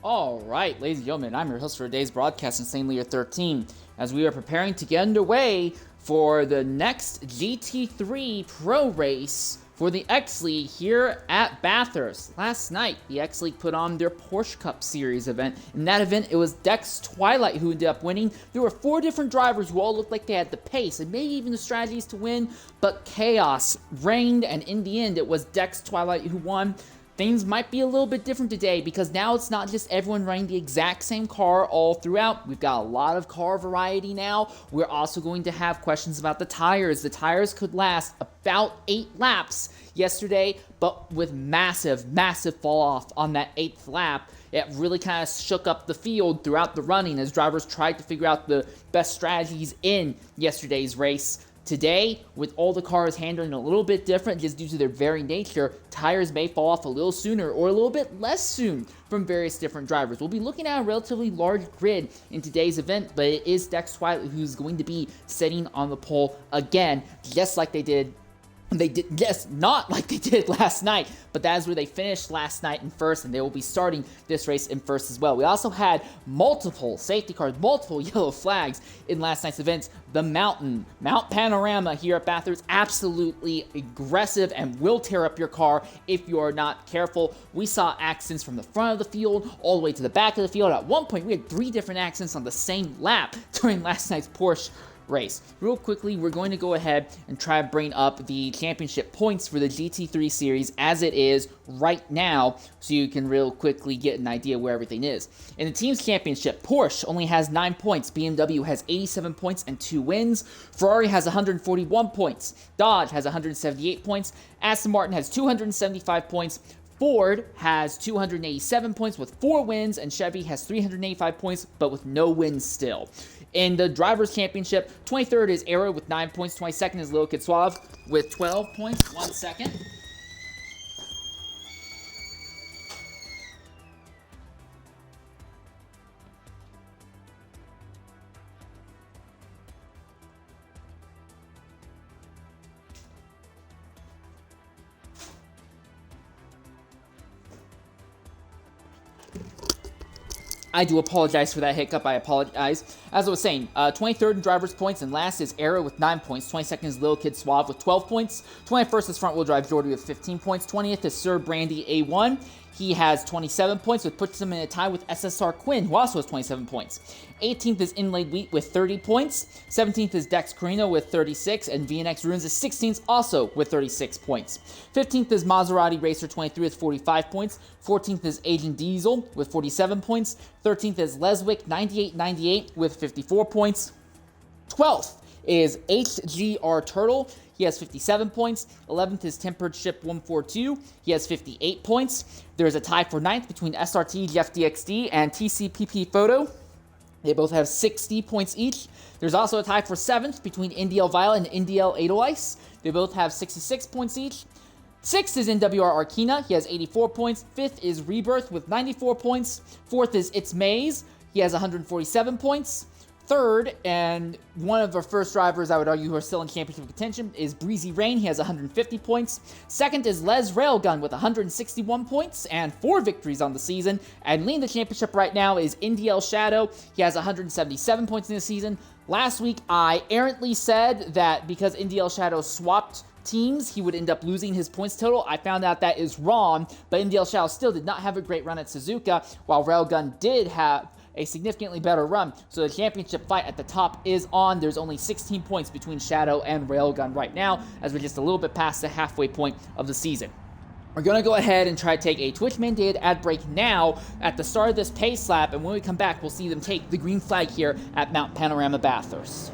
All right, ladies and gentlemen, I'm your host for today's broadcast, Insanely Year 13, as we are preparing to get underway for the next GT3 Pro race for the X League here at Bathurst. Last night, the X League put on their Porsche Cup Series event. In that event, it was Dex Twilight who ended up winning. There were 4 different drivers who all looked like they had the pace and maybe even the strategies to win, but chaos reigned, and in the end, it was Dex Twilight who won. Things might be a little bit different today because now it's not just everyone running the exact same car all throughout. We've got a lot of car variety now. We're also going to have questions about the tires. The tires could last about 8 laps yesterday, but with massive fall off on that 8th lap. It really kind of shook up the field throughout the running as drivers tried to figure out the best strategies in yesterday's race. Today, with all the cars handling a little bit different just due to their very nature, tires may fall off a little sooner or a little bit less soon from various different drivers. We'll be looking at a relatively large grid in today's event, but it is Dex Twilight who's going to be sitting on the pole again, just like they did. Not like they did last night, but that is where they finished last night in first, and they will be starting this race in first as well. We also had multiple safety cars, multiple yellow flags in last night's events. The Mount Panorama here at Bathurst, absolutely aggressive and will tear up your car if you are not careful. We saw accidents from the front of the field all the way to the back of the field. At one point, we had 3 different accidents on the same lap during last night's Porsche race. Real quickly, we're going to go ahead and try to bring up the championship points for the GT3 series as it is right now, so you can real quickly get an idea where everything is. In the team's championship, Porsche only has 9 points, BMW has 87 points and 2 wins, Ferrari has 141 points, Dodge has 178 points, Aston Martin has 275 points, Ford has 287 points with 4 wins, and Chevy has 385 points, but with no wins still. In the Drivers' Championship, 23rd is Arrow with 9 points, 22nd is Lil Kid Suave with 12 points. 1 second. I do apologize for that hiccup. I apologize. As I was saying, 23rd in driver's points, and last is Arrow with 9 points. 22nd is Lil Kid Suave with 12 points. 21st is Front Wheel Drive Jordy with 15 points. 20th is Sir Brandy A1. He has 27 points, which puts him in a tie with SSR Quinn, who also has 27 points. 18th is Inlaid Wheat with 30 points. 17th is Dex Carino with 36, and VNX Ruins is 16th, also with 36 points. 15th is Maserati Racer 23 with 45 points. 14th is Agent Diesel with 47 points. 13th is Leswick 9898 with 54 points. 12th is HGR Turtle. He has 57 points. 11th is Tempered Ship 142. He has 58 points. There's a tie for 9th between SRT Jeff DXD and TCPP Photo. They both have 60 points each. There's also a tie for 7th between NDL Violet and NDL Edelweiss. They both have 66 points each. 6th is NWR Arkina. He has 84 points. 5th is Rebirth with 94 points. 4th is It's Maze. He has 147 points. 3rd, and one of our first drivers, I would argue, who are still in championship contention, is Breezy Rain. He has 150 points. 2nd is Les Railgun with 161 points and 4 victories on the season. And leading the championship right now is NDL Shadow. He has 177 points in the season. Last week, I errantly said that because NDL Shadow swapped teams, he would end up losing his points total. I found out that is wrong, but NDL Shadow still did not have a great run at Suzuka, while Railgun did have a significantly better run. So the championship fight at the top is on. There's only 16 points between Shadow and Railgun right now, as we're just a little bit past the halfway point of the season. We're going to go ahead and try to take a Twitch-mandated ad break now at the start of this pace lap, and when we come back, we'll see them take the green flag here at Mount Panorama Bathurst.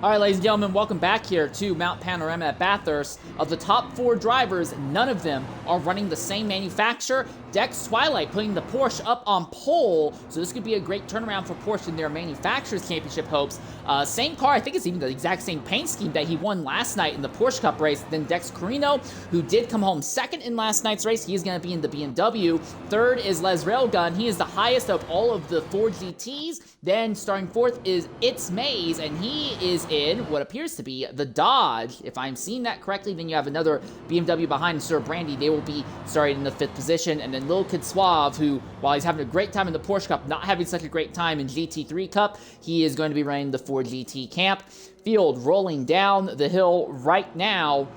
All right, ladies and gentlemen, welcome back here to Mount Panorama at Bathurst. Of the top 4 drivers, none of them are running the same manufacturer. Dex Twilight putting the Porsche up on pole, so this could be a great turnaround for Porsche in their manufacturers championship hopes. Same car, I think it's even the exact same paint scheme that he won last night in the Porsche Cup race. Then Dex Carino, who did come home second in last night's race, he is going to be in the BMW. Third is Les Railgun. He is the highest of all of the 4 GTs. Then starting fourth is It's Maze, and he is in what appears to be the Dodge. If I'm seeing that correctly, then you have another BMW behind Sir Brandy. They will be starting in the 5th position. And then Lil Kid Suave, who, while he's having a great time in the Porsche Cup, not having such a great time in GT3 Cup, he is going to be running the 4 GT camp. Field rolling down the hill right now,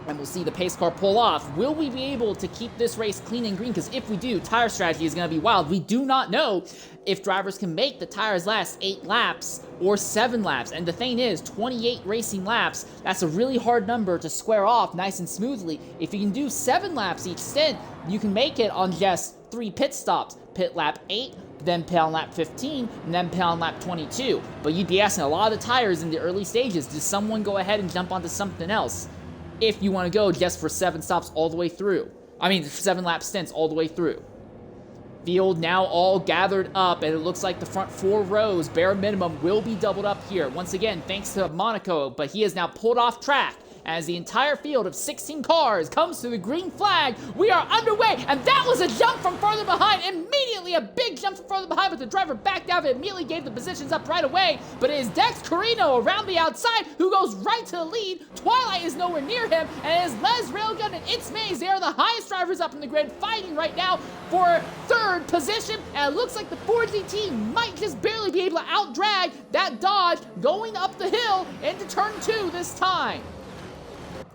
and we'll see the pace car pull off. Will we be able to keep this race clean and green? Because if we do, tire strategy is going to be wild. We do not know if drivers can make the tires last 8 laps or 7 laps. And the thing is, 28 racing laps, that's a really hard number to square off nice and smoothly. If you can do 7 laps each stint, you can make it on just 3 pit stops. Pit lap 8, then pit on lap 15, and then pit on lap 22. But you'd be asking a lot of tires in the early stages. Does someone go ahead and jump onto something else if you want to go just for 7 stops all the way through? I mean, 7 lap stints all the way through. Field now all gathered up, and it looks like the front 4 rows, bare minimum, will be doubled up here. Once again, thanks to Monaco, but he is now pulled off track as the entire field of 16 cars comes to the green flag. We are underway, and that was a jump from further behind. Immediately a big jump from further behind, but the driver backed out and immediately gave the positions up right away. But it is Dex Carino around the outside who goes right to the lead. Twilight is nowhere near him, and it is Les Railgun and It's Maze. They are the highest drivers up in the grid, fighting right now for 3rd position, and it looks like the 4 GT might just barely be able to out-drag that Dodge going up the hill into turn 2 this time.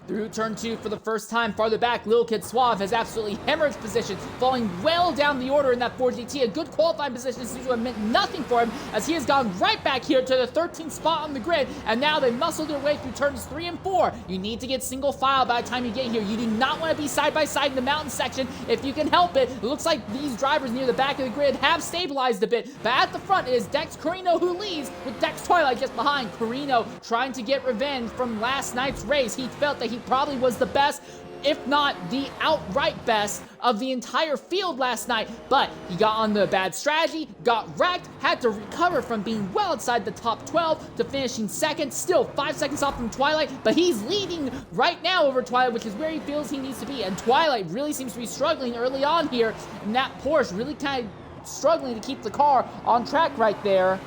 Through turn 2 for the first time, farther back, Lil Kid Suave has absolutely hemorrhaged position, falling well down the order in that 4 GT. A good qualifying position seems to have meant nothing for him, as he has gone right back here to the 13th spot on the grid, and now they muscle their way through turns 3 and 4. You need to get single file by the time you get here. You do not want to be side by side in the mountain section if you can help it. It looks like these drivers near the back of the grid have stabilized a bit, but at the front is Dex Carino who leads, with Dex Twilight just behind. Carino trying to get revenge from last night's race. He felt that he probably was the best, if not the outright best, of the entire field last night, but he got on the bad strategy, got wrecked, had to recover from being well outside the top 12 to finishing 2nd, still 5 seconds off from Twilight, but he's leading right now over Twilight, which is where he feels he needs to be, and Twilight really seems to be struggling early on here, and that Porsche really kind of struggling to keep the car on track right there.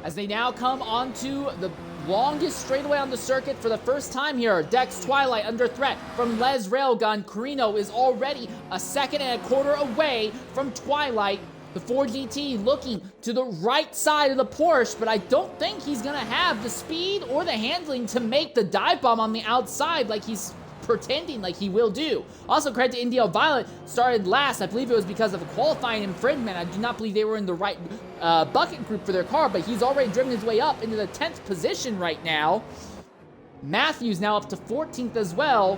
As they now come onto the longest straightaway on the circuit for the first time here. Dex Twilight under threat from Les Railgun. Carino is already a 2.25 seconds away from Twilight. The 4 GT looking to the right side of the Porsche, but I don't think he's going to have the speed or the handling to make the dive bomb on the outside like he's pretending like he will do. Also, credit to Indio Violet, started last. I believe it was because of a qualifying infringement. I do not believe they were in the right bucket group for their car, but he's already driven his way up into the 10th position right now. Matthews now up to 14th as well.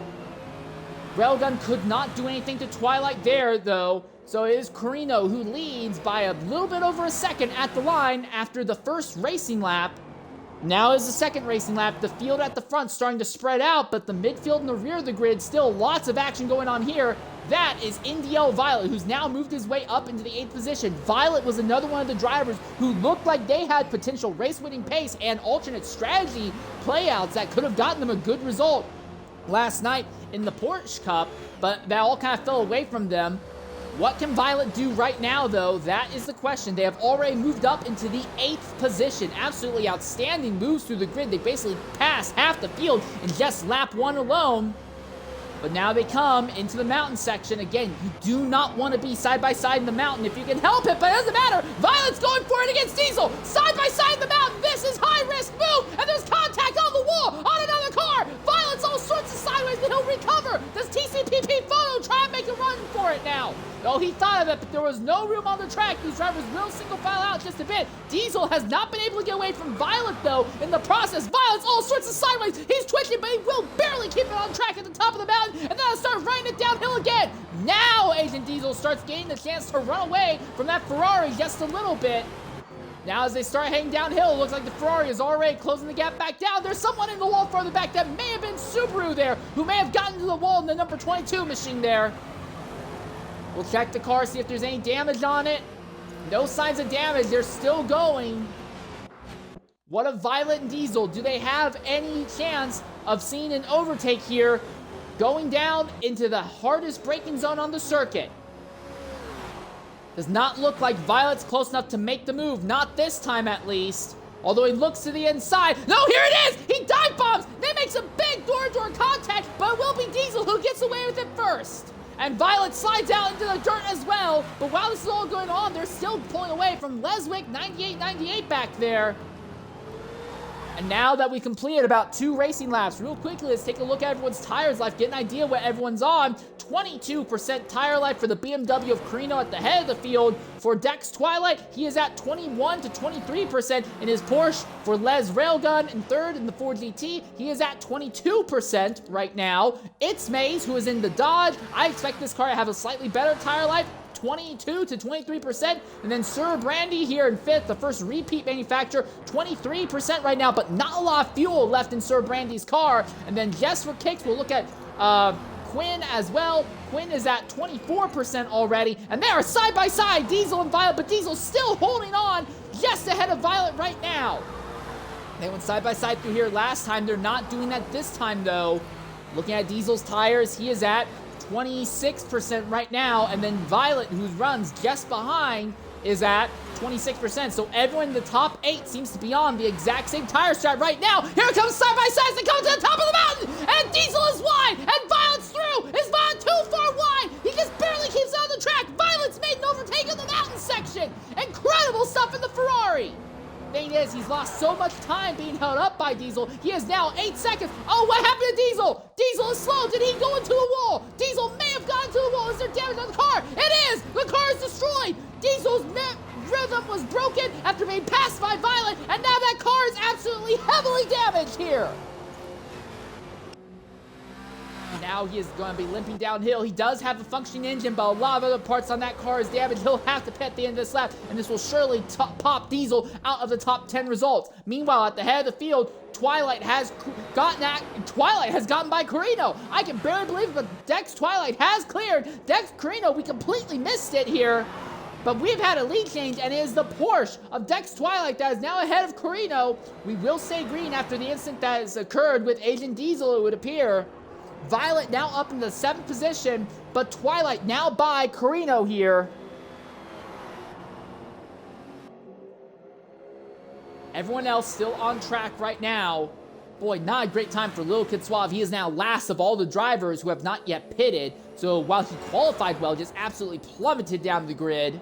Railgun could not do anything to Twilight there, though. So it is Carino who leads by a little bit over a second at the line after the first racing lap. Now is the 2nd racing lap. The field at the front starting to spread out, but the midfield and the rear of the grid, still lots of action going on here. That is Indio Violet, who's now moved his way up into the 8th position. Violet was another one of the drivers who looked like they had potential race-winning pace and alternate strategy playouts that could have gotten them a good result last night in the Porsche Cup, but that all kind of fell away from them. What can Violet do right now, though? That is the question. They have already moved up into the 8th position. Absolutely outstanding moves through the grid. They basically passed half the field in just lap 1 alone. But now they come into the mountain section. Again, you do not want to be side by side in the mountain if you can help it, but it doesn't matter. Violet's going for it against Diesel. Side by side in the mountain. This is high-risk move, and there's contact on the wall on another car. Violet's all sorts of sideways, but he'll recover. Does TCPP Photo try and make a run for it now? Oh, he thought of it, but there was no room on the track. These drivers will single file out just a bit. Diesel has not been able to get away from Violet, though, in the process. Violet's all sorts of sideways. He's twitching, but he will barely keep it on track at the top of the mountain, and then it'll start running it downhill again. Now Agent Diesel starts gaining the chance to run away from that Ferrari just a little bit. Now as they start heading downhill, it looks like the Ferrari is already closing the gap back down. There's someone in the wall farther back. That may have been Subaru there, who may have gotten to the wall in the number 22 machine there. We'll check the car, see if there's any damage on it. No signs of damage. They're still going. What of Violet and Diesel? Do they have any chance of seeing an overtake here, going down into the hardest braking zone on the circuit? Does not look like Violet's close enough to make the move. Not this time, at least. Although he looks to the inside. No, here it is! He dive bombs! They make some big door-to-door contact, but it will be Diesel who gets away with it first. And Violet slides out into the dirt as well. But while this is all going on, they're still pulling away from Leswick 98-98 back there. And now that we completed about 2 racing laps, real quickly, let's take a look at everyone's tires life, get an idea what everyone's on. 22% tire life for the BMW of Carino at the head of the field. For Dex Twilight, he is at 21 to 23% in his Porsche. For Les Railgun in third in the Ford GT, he is at 22% right now. It's Maze, who is in the Dodge. I expect this car to have a slightly better tire life, 22 to 23%, and then Sir Brandy here in 5th, the first repeat manufacturer, 23% right now, but not a lot of fuel left in Sir Brandy's car. And then just for kicks, we'll look at Quinn as well. Quinn is at 24% already, and they are side by side, Diesel and Violet, but Diesel's still holding on just ahead of Violet right now. They went side by side through here last time. They're not doing that this time though. Looking at Diesel's tires, he is at 26% right now, and then Violet, who runs just behind, is at 26%. So everyone in the top 8 seems to be on the exact same tire strat right now. Here it comes side by side as they come to the top of the mountain, and Diesel is wide, and Violet's through. Is Violet too far wide? He just barely keeps it on the track. Violet's made an overtake in the mountain section. Incredible stuff in the Ferrari. Thing is, he's lost so much time being held up by Diesel. He is now 8 seconds. Oh, what happened to Diesel? Diesel is slow. Did he go into a wall? Diesel may have gone into a wall. Is there damage on the car? It is. The car is destroyed. Diesel's rhythm was broken after being passed by Violet, and now that car is absolutely heavily damaged here. Now he is going to be limping downhill. He does have a functioning engine, but a lot of other parts on that car is damaged. He'll have to pit at the end of this lap, and this will surely pop Diesel out of the top 10 results. Meanwhile, at the head of the field, Twilight has gotten by Carino. I can barely believe it, but Dex Twilight has cleared. Dex Carino, we completely missed it here. But we've had a lead change, and it is the Porsche of Dex Twilight that is now ahead of Carino. We will stay green after the incident that has occurred with Agent Diesel, it would appear. Violet now up in the 7th position, but Twilight now by Carino here. Everyone else still on track right now. Boy, not a great time for Lil Kid Suave. He is now last of all the drivers who have not yet pitted. So while he qualified well, just absolutely plummeted down the grid.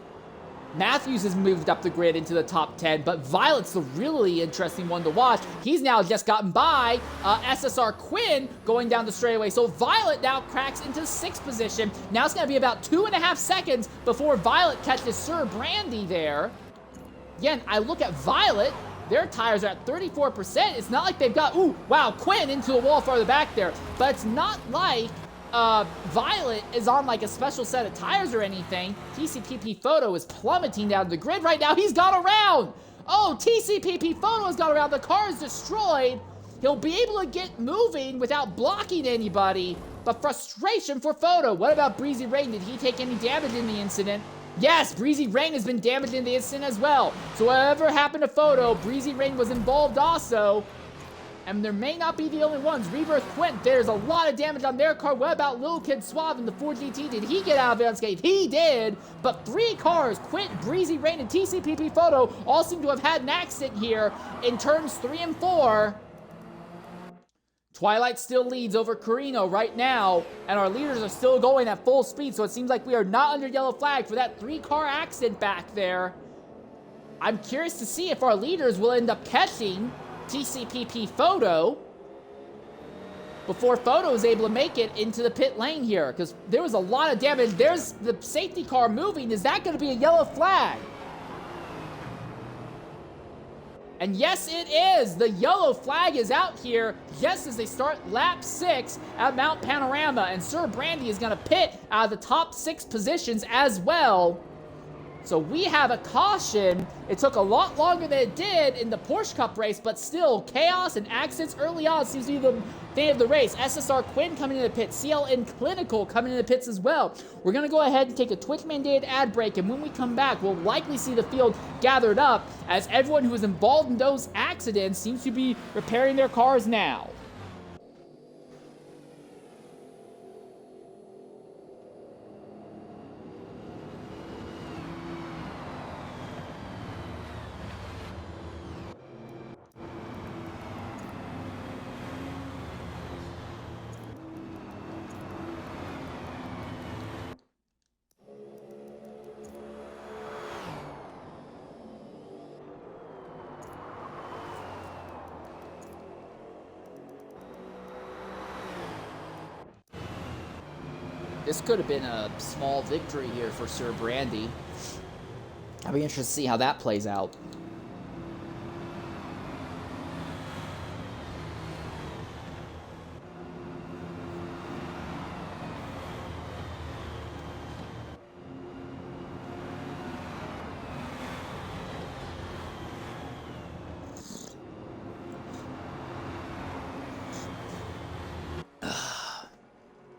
Matthews has moved up the grid into the top 10, but Violet's the really interesting one to watch. He's now just gotten by SSR Quinn going down the straightaway. So Violet now cracks into 6th position. Now it's going to be about 2.5 seconds before Violet catches Sir Brandy there. Again, I look at Violet. Their tires are at 34%. It's not like they've got, ooh, wow, Quinn into the wall farther back there. But it's not like Violet is on like a special set of tires or anything. TCPP Photo is plummeting down the grid right now. He's got around. Oh, TCPP Photo has got around. The car is destroyed. He'll be able to get moving without blocking anybody. But frustration for Photo. What about Breezy Rain? Did he take any damage in the incident? Yes, Breezy Rain has been damaged in the incident as well. So whatever happened to Photo, Breezy Rain was involved also. And there may not be the only ones. Rebirth Quint, there's a lot of damage on their car. What about Lil Kid Suave in the Ford GT? Did he get out of it unscathed? He did. But 3 cars, Quint, Breezy Rain, and TCPP Photo, all seem to have had an accident here in turns 3 and 4. Twilight still leads over Carino right now, and our leaders are still going at full speed, so it seems like we are not under yellow flag for that 3-car accident back there. I'm curious to see if our leaders will end up catching TCPP Photo before Photo is able to make it into the pit lane here, because there was a lot of damage. There's the safety car moving. Is that going to be a yellow flag? And yes, it is. The yellow flag is out here just as they start lap 6 at Mount Panorama, and Sir Brandy is going to pit out of the top 6 positions as well. So we have a caution. It took a lot longer than it did in the Porsche Cup race, but still, chaos and accidents early on seems to be the thing of the race. SSR Quinn coming into the pits, CLN Clinical coming into the pits as well. We're going to go ahead and take a Twitch-mandated ad break, and when we come back, we'll likely see the field gathered up as everyone who was involved in those accidents seems to be repairing their cars now. This could have been a small victory here for Sir Brandy. I'll be interested to see how that plays out.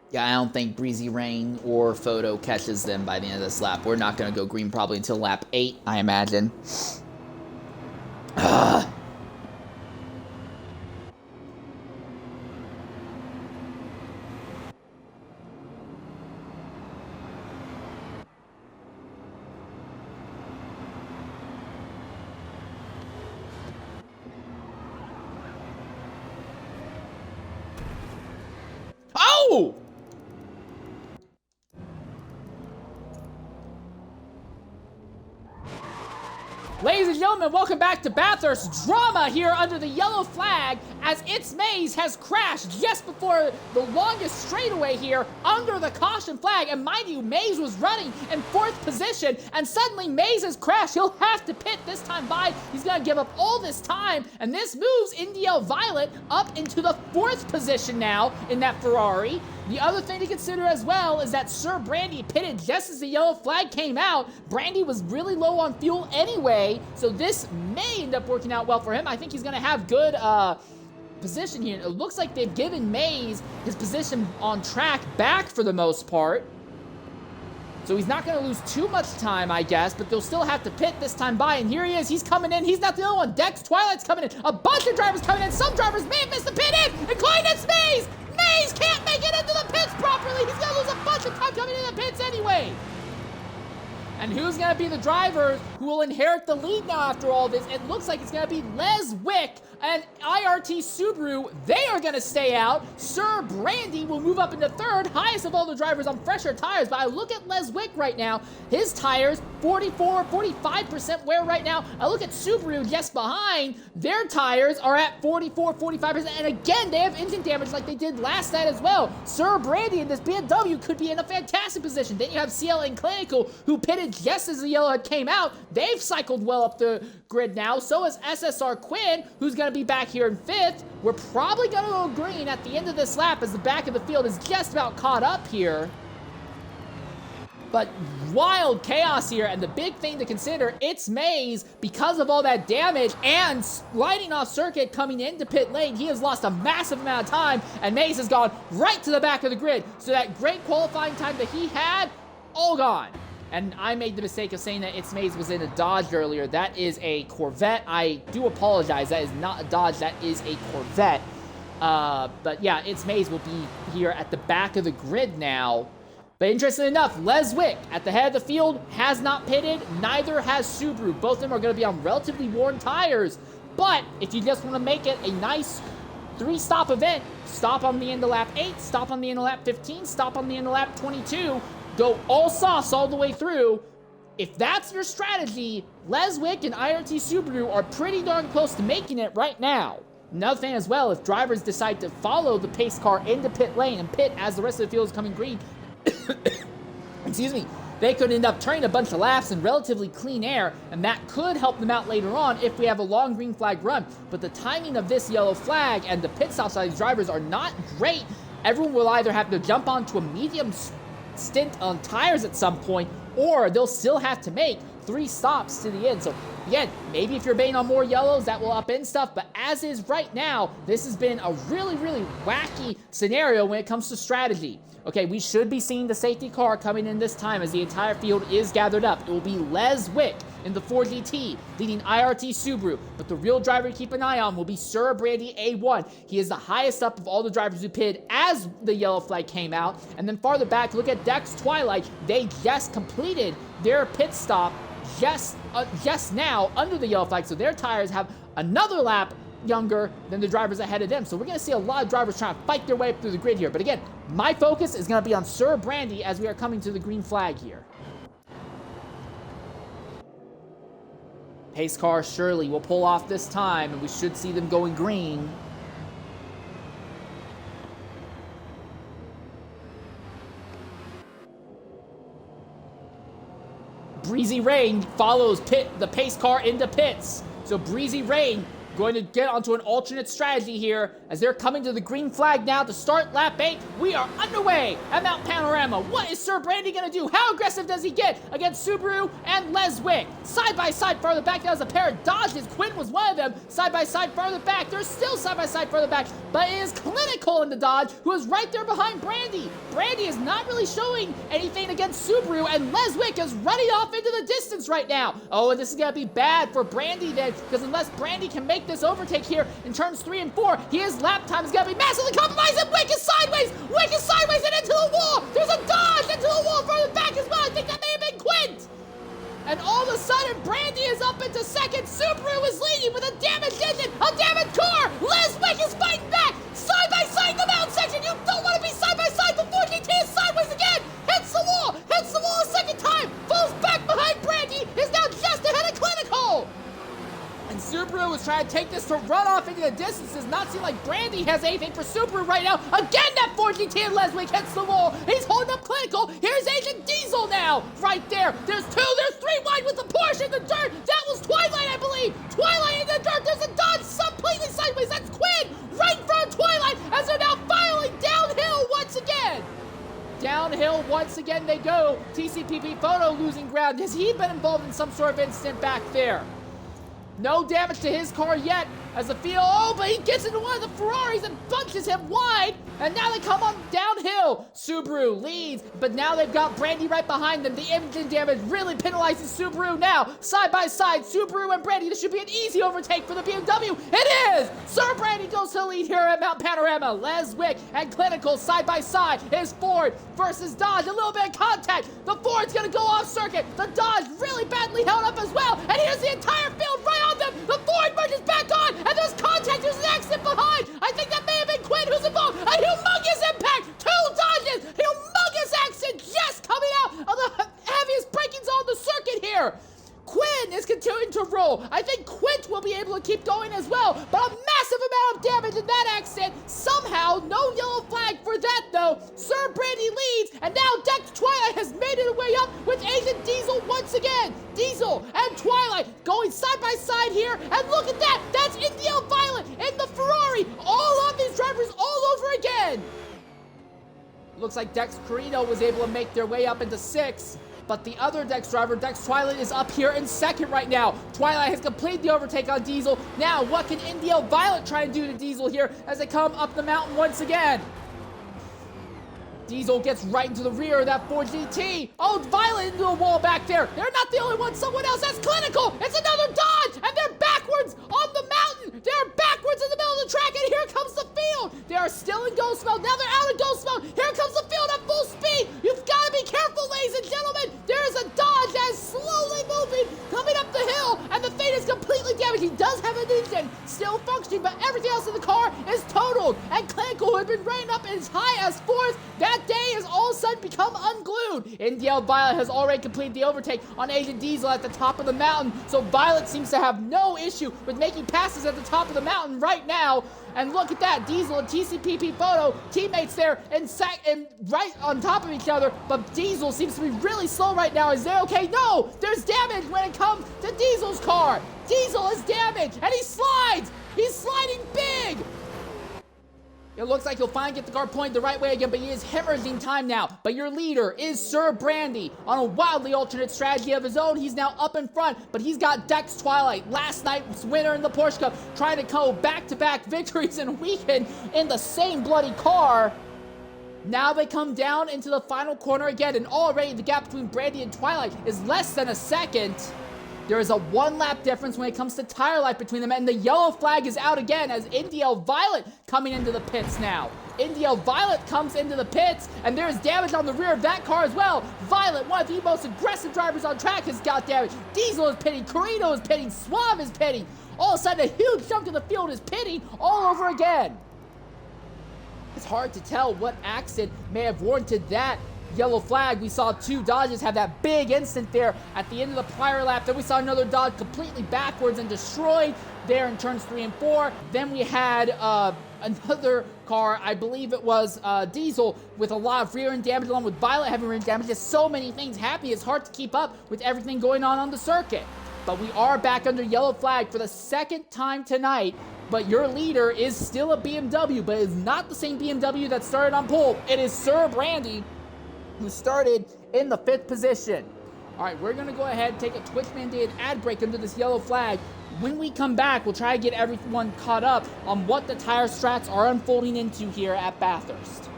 Yeah, I don't think Breezy Rain or Photo catches them by the end of this lap. We're not going to go green probably until lap 8, I imagine. Oh! Ladies and gentlemen, welcome back to Bathurst. Drama here under the yellow flag as It's Maze has crashed just before the longest straightaway here under the caution flag. And mind you, Maze was running in 4th position and suddenly Maze has crashed. He'll have to pit this time by. He's going to give up all this time and this moves NDL Violet up into the 4th position now in that Ferrari. The other thing to consider as well is that Sir Brandy pitted just as the yellow flag came out. Brandy was really low on fuel anyway, so this may end up working out well for him. I think he's going to have good position here. It looks like they've given Maze his position on track back for the most part. So he's not going to lose too much time, I guess, but they'll still have to pit this time by. And here he is. He's coming in. He's not the only one. Dex Twilight's coming in. A bunch of drivers coming in. Some drivers may have missed the pit in, including it's Maze. Maze can't make it into the pits properly. He's going to lose a bunch of time coming into the pits anyway. And who's going to be the driver who will inherit the lead now after all this? It looks like it's going to be Les Wick and IRT Subaru. They are going to stay out. Sir Brandy will move up into 3rd, highest of all the drivers on fresher tires. But I look at Les Wick right now. His tires, 45% wear right now. I look at Subaru just behind. Their tires are at 45%. And again, they have engine damage like they did last night as well. Sir Brandy in this BMW could be in a fantastic position. Then you have CLN Clinical, who pitted just as the yellow came out. They've cycled well up the grid now. So is SSR Quinn, who's going to be back here in 5th. We're probably going to go green at the end of this lap as the back of the field is just about caught up here. But wild chaos here, and the big thing to consider, it's Maze, because of all that damage and sliding off circuit coming into pit lane, he has lost a massive amount of time, and Maze has gone right to the back of the grid. So that great qualifying time that he had, all gone. And I made the mistake of saying that It's Maze was in a Dodge earlier. That is a Corvette. I do apologize. That is not a Dodge. That is a Corvette. But yeah, It's Maze will be here at the back of the grid now. But interestingly enough, Les Wick at the head of the field has not pitted. Neither has Subaru. Both of them are going to be on relatively worn tires. But if you just want to make it a nice 3-stop event, stop on the end of lap 8, stop on the end of lap 15, stop on the end of lap 22, go all sauce all the way through. If that's your strategy, Les Wick and IRT Subaru are pretty darn close to making it right now. Another thing as well, if drivers decide to follow the pace car into pit lane and pit as the rest of the field is coming green, excuse me, they could end up turning a bunch of laps in relatively clean air, and that could help them out later on if we have a long green flag run. But the timing of this yellow flag and the pit stops by these drivers are not great. Everyone will either have to jump onto a medium stint on tires at some point, or they'll still have to make 3 stops to the end. So again, maybe if you're betting on more yellows, that will upend stuff. But as is right now, this has been a really, really wacky scenario when it comes to strategy. Okay, we should be seeing the safety car coming in this time as the entire field is gathered up. It will be Les Wick in the 4GT, leading IRT Subaru. But the real driver to keep an eye on will be Sir Brandy A1. He is the highest up of all the drivers who pitted as the yellow flag came out. And then farther back, look at Dex Twilight. They just completed their pit stop just now under the yellow flag. So their tires have another lap younger than the drivers ahead of them. So we're going to see a lot of drivers trying to fight their way up through the grid here. But again, my focus is going to be on Sir Brandy as we are coming to the green flag here. Pace car surely will pull off this time, and we should see them going green. Breezy Rain follows the pace car into pits. So Breezy Rain going to get onto an alternate strategy here as they're coming to the green flag now to start lap 8. We are underway at Mount Panorama. What is Sir Brandy going to do? How aggressive does he get against Subaru and Les Wick? Side by side farther back, that was a pair of Dodges. Quinn was one of them. Side by side farther back. They're still side by side farther back, but it is Clinical in the Dodge who is right there behind Brandy. Brandy is not really showing anything against Subaru, and Les Wick is running off into the distance right now. Oh, and this is going to be bad for Brandy then, because unless Brandy can make this overtake here in turns 3 and 4, his lap time is going to be massively compromised, and Wick is sideways and into the wall. There's a Dodge into the wall further back as well. I think that may have been Quint. And all of a sudden, Brandy is up into second. Subaru is leading with a damaged engine, a damaged car. Les Wick is fighting back. Side by side in the mountain section. You don't want to be side by side before GT is sideways again. Hits the wall a second time. Falls back behind Brandy. Is now just ahead of Clinical. And Subaru is trying to take this to run off into the distance. Does not seem like Brandy has anything for Subaru right now. Again, that 4GT and Les Wick hits the wall. He's holding up Clinical. Here's Agent Diesel now. Right there. There's 3 wide with the Porsche in the dirt. That was Twilight, I believe. Twilight in the dirt. There's a Dodge completely sideways. That's Quinn right in front of Twilight as they're now filing downhill once again. Downhill once again they go. TCPP Photo losing ground. Has he been involved in some sort of incident back there? No damage to his car yet as the field, but he gets into one of the Ferraris and punches him wide, and now they come on downhill. Subaru leads, but now they've got Brandy right behind them. The engine damage really penalizes Subaru now. Side by side, Subaru and Brandy. This should be an easy overtake for the BMW. It is! Sir Brandy goes to the lead here at Mount Panorama. Les Wick and Clinical side by side. Is Ford versus Dodge. A little bit of contact. The Ford's gonna go off circuit. The Dodge really badly held up as well, and here's the entire field right on them. The Ford merges back on, and there's contact. There's an accident behind. I think that may have been Quinn who's involved. A humongous impact. 2 Dodges. Humongous accident just coming out of the heaviest breakings on the circuit here. Quinn is continuing to roll. I think Quint will be able to keep going as well, but a massive amount of damage in that accident. Somehow, no yellow flag for that though. Sir Brandy leads, and now Dex Twilight has made it way up with Agent Diesel once again. Diesel and Twilight going side by side here, and look at that. That's Indio Violet in the Ferrari. All of these drivers all over again. Looks like Dex Carino was able to make their way up into 6. But the other Dex driver, Dex Twilight, is up here in 2nd right now. Twilight has completed the overtake on Diesel. Now, what can Indio Violet try and do to Diesel here as they come up the mountain once again? Diesel gets right into the rear of that 4GT. Oh, Violet into a wall back there. They're not the only one. Someone else has Clinical. It's another Dodge, and they're backwards on the mountain. They're backwards in the middle of the track, and here comes the field. They are still in ghost mode. Now they're out of ghost mode. Here comes the field at full speed. You've got to be careful, ladies and gentlemen. There is a Dodge that is slowly moving, coming up the hill, and the Fate is completely damaged. He does have an engine still functioning, but everything else in the car is totaled. And Clinical, who had been running up as high as 4th, that day has all of a sudden become unglued. Indio Violet has already completed the overtake on Agent Diesel at the top of the mountain, so Violet seems to have no issue with making passes at the top of the mountain right now. And look at that, Diesel and TCPP Photo, teammates there and right on top of each other, but Diesel seems to be really slow right now. Is there okay? No, there's damage when it comes to Diesel's car. Diesel is damaged, and he slides. He's sliding big. It looks like he'll finally get the car pointed the right way again, but he is hemorrhaging time now. But your leader is Sir Brandy on a wildly alternate strategy of his own. He's now up in front, but he's got Dex Twilight, last night's winner in the Porsche Cup, trying to go back-to-back victories in a weekend in the same bloody car. Now they come down into the final corner again, and already the gap between Brandy and Twilight is less than a second. There is a one-lap difference when it comes to tire life between them, and the yellow flag is out again as Indiel Violet coming into the pits now. Indiel Violet comes into the pits, and there is damage on the rear of that car as well. Violet, one of the most aggressive drivers on track, has got damage. Diesel is pitting, Carino is pitting, Suave is pitting. All of a sudden, a huge chunk of the field is pitting all over again. It's hard to tell what accident may have warranted that yellow flag. We saw two Dodges have that big instant there at the end of the prior lap. Then we saw another Dodge completely backwards and destroyed there in turns 3 and 4. Then we had another car, I believe it was Diesel, with a lot of rear end damage along with Violet having rear end damage. There's so many things happening. It's hard to keep up with everything going on the circuit. But we are back under yellow flag for the second time tonight. But your leader is still a BMW, but it is not the same BMW that started on pole. It is Sir Brandy, who started in the 5th position. All right, we're going to go ahead and take a Twitch-mandated ad break under this yellow flag. When we come back, we'll try to get everyone caught up on what the tire strats are unfolding into here at Bathurst.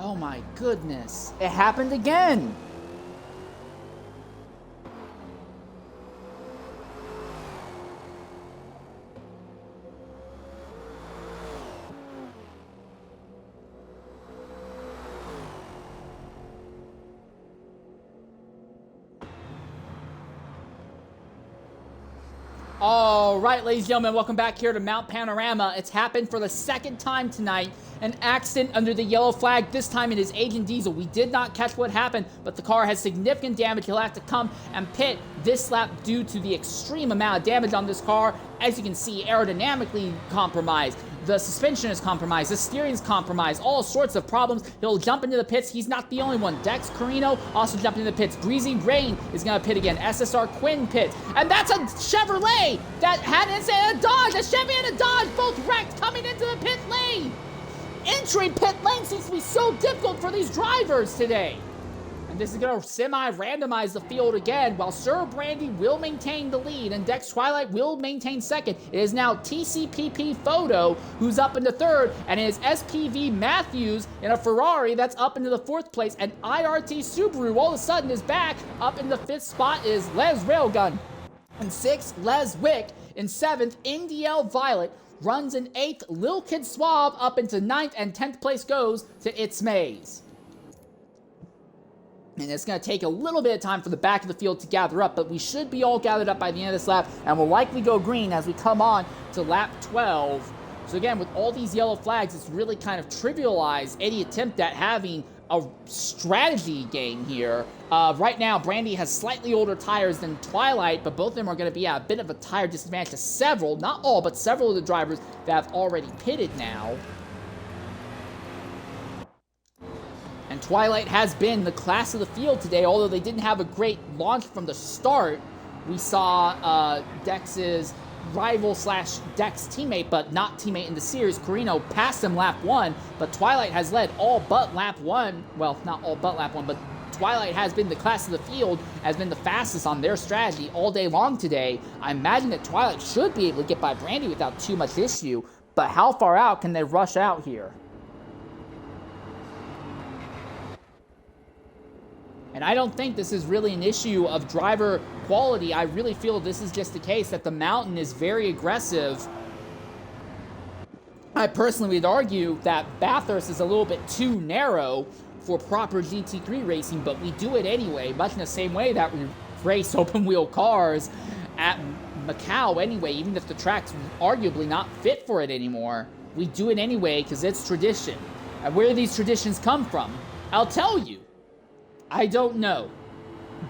Oh my goodness. It happened again. All right, ladies and gentlemen, welcome back here to Mount Panorama. It's happened for the second time tonight. An accident under the yellow flag. This time it is Agent Diesel. We did not catch what happened, but the car has significant damage. He'll have to come and pit this lap due to the extreme amount of damage on this car. As you can see, aerodynamically compromised. The suspension is compromised. The steering is compromised. All sorts of problems. He'll jump into the pits. He's not the only one. Dex Carino also jumped into the pits. Breezy Rain is going to pit again. SSR Quinn pits. And that's a Chevrolet that had an incident and a Dodge. A Chevy and a Dodge both wrecked coming into the pit lane. Entering pit lane seems to be so difficult for these drivers today. And this is going to semi-randomize the field again, while Sir Brandy will maintain the lead and Dex Twilight will maintain second. It is now TCPP Photo who's up into third, and it is SPV Matthews in a Ferrari that's up into the 4th place, and IRT Subaru all of a sudden is back. Up in the 5th spot is Les Railgun. In 6th, Les Wick. In 7th, Indiel Violet. Runs in 8th, Lil Kid Suave up into 9th, and 10th place goes to It's Maze. And it's going to take a little bit of time for the back of the field to gather up, but we should be all gathered up by the end of this lap, and we'll likely go green as we come on to lap 12. So again, with all these yellow flags, it's really kind of trivialized any attempt at having a strategy game here. Right now, Brandy has slightly older tires than Twilight, but both of them are going to be at a bit of a tire disadvantage to several, not all, but several of the drivers that have already pitted now. And Twilight has been the class of the field today, although they didn't have a great launch from the start. We saw Dex's rival slash Dex teammate, but not teammate in the series. Carino passed him lap 1, but Twilight has led all but lap 1. Well, not all but lap 1, but Twilight has been the class of the field, has been the fastest on their strategy all day long today. I imagine that Twilight should be able to get by Brandy without too much issue, but how far out can they rush out here? And I don't think this is really an issue of driver quality. I really feel this is just the case that the mountain is very aggressive. I personally would argue that Bathurst is a little bit too narrow for proper GT3 racing, but we do it anyway, much in the same way that we race open-wheel cars at Macau anyway, even if the track's arguably not fit for it anymore. We do it anyway because it's tradition. And where do these traditions come from? I'll tell you. I don't know,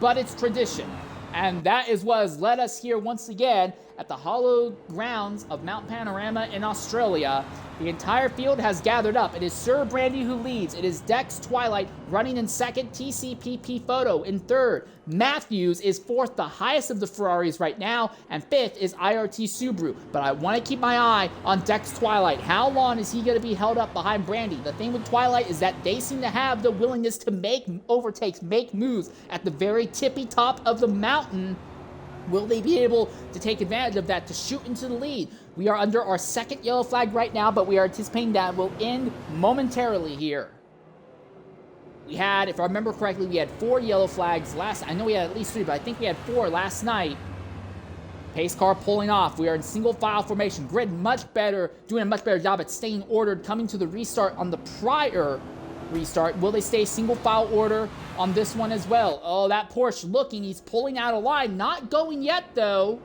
but it's tradition. And that is what has led us here once again at the hallowed grounds of Mount Panorama in Australia. The entire field has gathered up. It is Sir Brandy who leads. It is Dex Twilight running in second, TCPP Photo in third. Matthews is fourth, the highest of the Ferraris right now, and fifth is IRT Subaru. But I want to keep my eye on Dex Twilight. How long is he going to be held up behind Brandy? The thing with Twilight is that they seem to have the willingness to make overtakes, make moves at the very tippy top of the mountain. Will they be able to take advantage of that to shoot into the lead? We are under our second yellow flag right now, but we are anticipating that will end momentarily here. We had, if I remember correctly, we had 4 yellow flags last. I know we had at least 3, but I think we had 4 last night. Pace car pulling off. We are in single file formation. Grid doing a much better job at staying ordered, coming to the restart on the prior restart. Will they stay single file order on this one as well? Oh, that Porsche looking, he's pulling out of line. Not going yet though,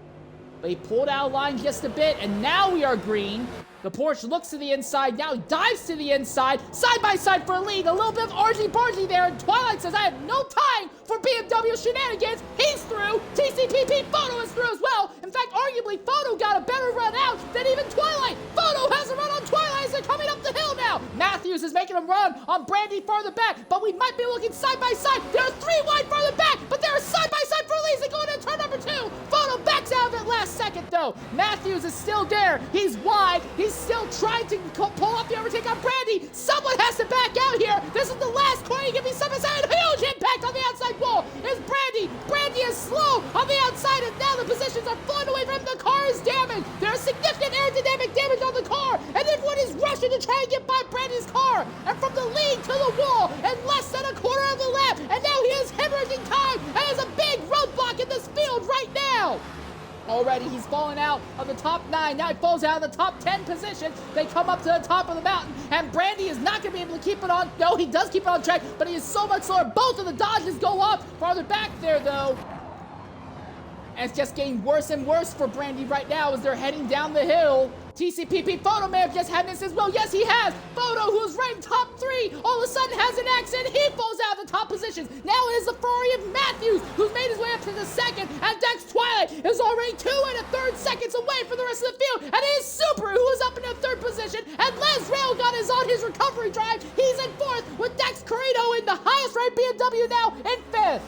but he pulled out of line just a bit, and now we are green. The Porsche looks to the inside, now he dives to the inside, side by side for a lead. A little bit of argy-bargy there, and Twilight says, I have no time for BMW shenanigans. He's through. TCPP Photo is through as well. In fact, arguably, Photo got a better run out than even Twilight. Photo has a run on Twilight as they're coming up the hill now. Matthews is making a run on Brandy farther back, but we might be looking side by side. They're 3 wide farther back, but they're side by side for leads. They go into turn number 2. Photo backs out of it last second, though. Matthews is still there. He's wide. He's still trying to pull off the overtake on Brandy. Someone has to back out here. This is the last corner. Give me some side. Huge impact on the outside wall. It's Brandy. Brandy is slow on the outside, and now the positions are flown away from him. The car is damaged. There's significant aerodynamic damage on the car, and everyone is rushing to try and get by Brandy's car. And from the lead to the wall in less than a quarter of the lap, and now he is hemorrhaging time, and there's a big roadblock in this field right now. Already he's fallen out of the top 9. Now he falls out of the top 10 position. They come up to the top of the mountain, and Brandy is not going to be able to keep it on. No, he does keep it on track, but he is so much slower. Both of the Dodges go off farther back there, though. And it's just getting worse and worse for Brandy right now as they're heading down the hill. TCPP Photo may have just had this as well. Yes, he has. Photo, who's ranked top 3, all of a sudden has an accident. He falls out of the top positions. Now it is the Ferrari of Matthews, who's made his way up to the second. And Dex Twilight is already 2 and a third seconds away from the rest of the field. And it is Subaru who is up in the 3rd position. And Les Railgun is on his recovery drive. He's in 4th with Dex Carino in the highest ranked BMW now in 5th.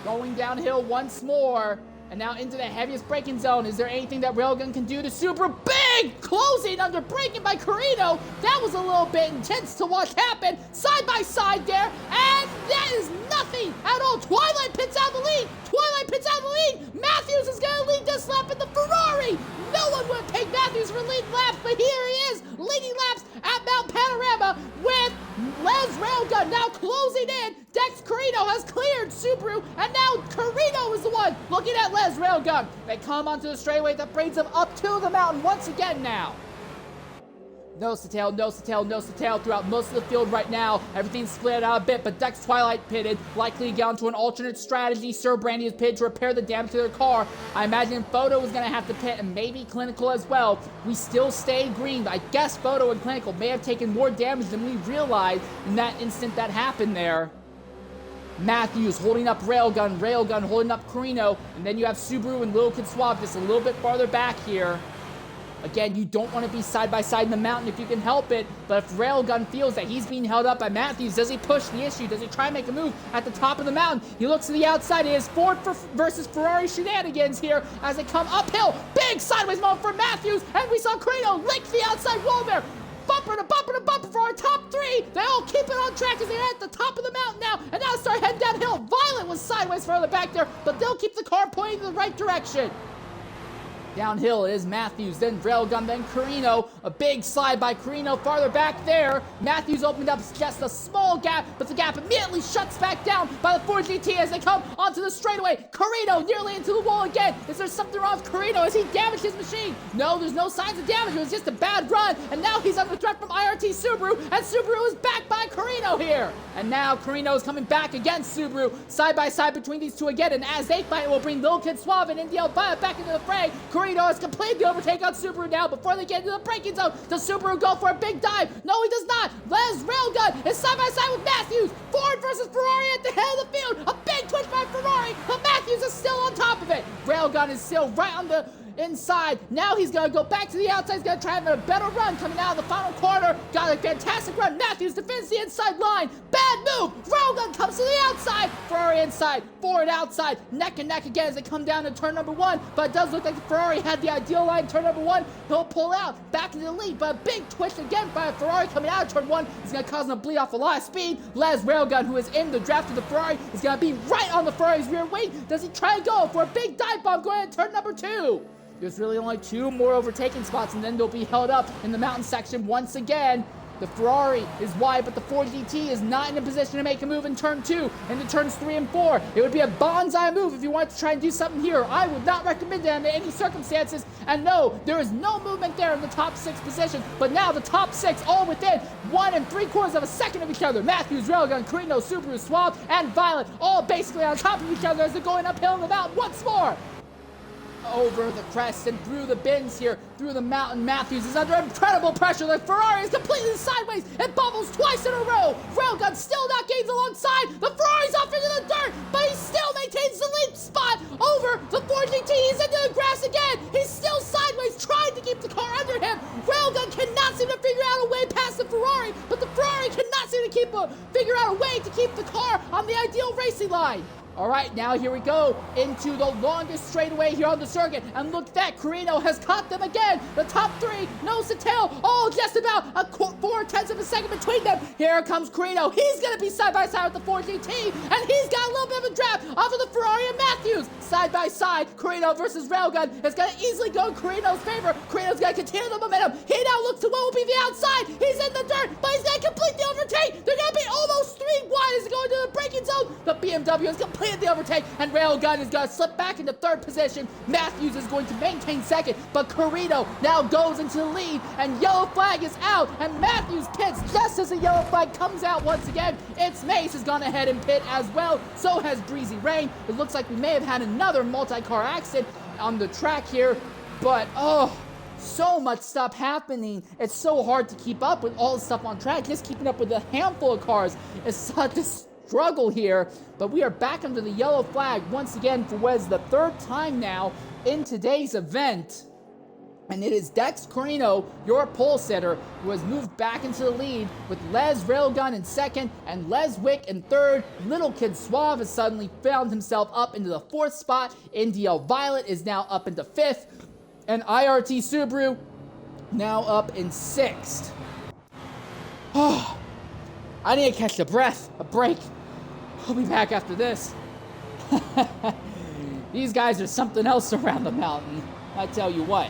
Going downhill once more. And now into the heaviest braking zone. Is there anything that Railgun can do to Subaru? Big closing under braking by Carino. That was a little bit intense to watch happen. Side by side there. And that is nothing at all. Twilight pits out the lead. Twilight pits out the lead. Matthews is going to lead this lap in the Ferrari. No one would take Matthews for leading laps, but here he is leading laps at Mount Panorama with Les Railgun now closing in. Dex Carino has cleared Subaru, and now Carino is the one looking at Les Railgun. They come onto the straightaway that brings them up to the mountain once again now. Nose to tail, nose to tail, nose to tail throughout most of the field right now. Everything's split out a bit, but Dex Twilight pitted, likely to get onto an alternate strategy. Sir Brandy is pitted to repair the damage to their car. I imagine Photo is going to have to pit, and maybe Clinical as well. We still stay green, but I guess Photo and Clinical may have taken more damage than we realized in that instant that happened there. Matthews holding up Railgun, Railgun holding up Carino, and then you have Subaru and Lil Kid Swab just a little bit farther back here. Again, you don't want to be side by side in the mountain if you can help it, but if Railgun feels that he's being held up by Matthews, does he push the issue? Does he try and make a move at the top of the mountain? He looks to the outside. It is Ford versus Ferrari shenanigans here as they come uphill. Big sideways moment for Matthews, and we saw Carino lick the outside wall there. Bump bumper to bumper to bumper for our top three. They all keep it on track as they're at the top of the mountain now, and now start heading downhill. Violet was sideways further back there, but they'll keep the car pointing in the right direction. Downhill it is Matthews, then Railgun, then Carino. A big slide by Carino farther back there. Matthews opened up just a small gap, but the gap immediately shuts back down by the Ford GT as they come onto the straightaway. Carino nearly into the wall again. Is there something wrong with Carino? Has he damaged his machine? No, there's no signs of damage. It was just a bad run, and now he's under threat from IRT Subaru, and Subaru is backed by Carino here. And now Carino is coming back against Subaru, side by side between these two again, and as they fight, will bring Lil Kid Suave and Indio Violet back into the fray. Carino has completed the overtake on Subaru now before they get into the braking zone. Does Subaru go for a big dive? No, he does not. Les Railgun is side by side with Matthews. Ford versus Ferrari at the head of the field. A big twitch by Ferrari, but Matthews is still on top of it. Railgun is still right on the inside. Now he's going to go back to the outside. He's going to try and have a better run coming out of the final quarter. Got a fantastic run. Matthews defends the inside line. Bad move. Railgun comes to the outside. Ferrari inside. Ford outside. Neck and neck again as they come down to turn number one. But it does look like Ferrari had the ideal line. Turn number one. He'll pull out back into the lead. But a big twist again by Ferrari coming out of turn one is going to cause him to bleed off a lot of speed. Les Railgun, who is in the draft of the Ferrari, is going to be right on the Ferrari's rear wing. Does he try and go for a big dive bomb going into turn number two? There's really only two more overtaking spots, and then they'll be held up in the mountain section once again. The Ferrari is wide, but the Ford GT is not in a position to make a move in turn two, into turns 3 and 4. It would be a bonsai move if you wanted to try and do something here. I would not recommend it under any circumstances. And no, there is no movement there in the top 6 position. But now the top 6 all within 1 3/4 of a second of each other. Matthews, Railgun, Carino, Subaru, Suave, and Violet all basically on top of each other as they're going uphill in the mountain once more. Over the crest and through the bins here, through the mountain. Matthews is under incredible pressure. The Ferrari is completely sideways and bubbles twice in a row. Railgun still not gains alongside. The Ferrari's off into the dirt, but he still maintains the lead spot over the Ford GT. He's into the grass again. He's still sideways, trying to keep the car under him. Railgun cannot seem to figure out a way past the Ferrari, but the Ferrari cannot seem to figure out a way to keep the car on the ideal racing line. All right, now here we go into the longest straightaway here on the circuit. And look at that, Carino has caught them again. The top 3, nose to tail, all just about a 4/10 of a second between them. Here comes Carino. He's going to be side by side with the Ford GT, and he's got a little bit of a draft off of the Ferrari and Matthews. Side by side, Carino versus Railgun is going to easily go in Carino's favor. Carino's going to continue the momentum. He now looks to what will be the outside. He's in the dirt, but he's going to complete the overtake. They're going to be almost 3 wide as they go into the braking zone. The BMW is completely the overtake, and Railgun is going to slip back into 3rd position. Matthews is going to maintain 2nd, but Carino now goes into the lead, and yellow flag is out, and Matthews pits just as the yellow flag comes out once again. It's Mace has gone ahead and pit as well. So has Breezy Rain. It looks like we may have had another multi-car accident on the track here, but so much stuff happening. It's so hard to keep up with all the stuff on track. Just keeping up with a handful of cars is such a struggle here, but we are back under the yellow flag once again for what is the 3rd time now in today's event. And it is Dex Carino, your pole sitter, who has moved back into the lead with Les Railgun in 2nd and Les Wick in 3rd. Little Kid Suave has suddenly found himself up into the 4th spot. NDL Violet is now up into 5th. And IRT Subaru now up in 6th. I need to catch a breath, a break. I'll be back after this. These guys are something else around the mountain, I tell you what.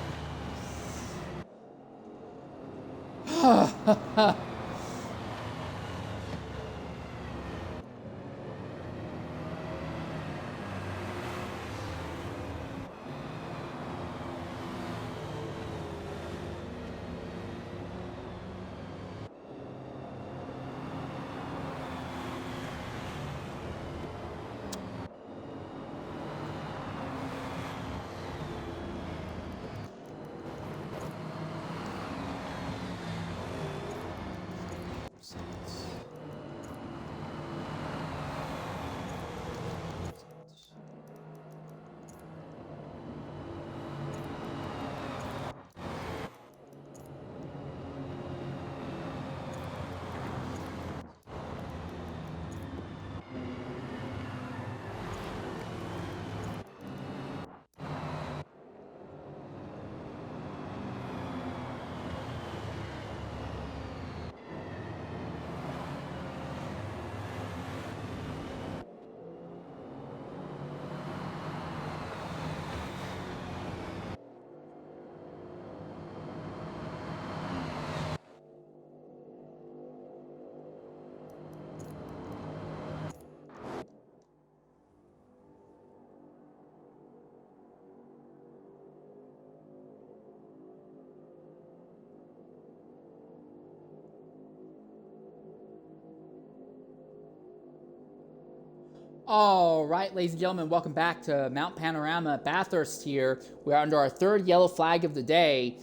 All right, ladies and gentlemen, welcome back to Mount Panorama Bathurst here. We're under our third yellow flag of the day.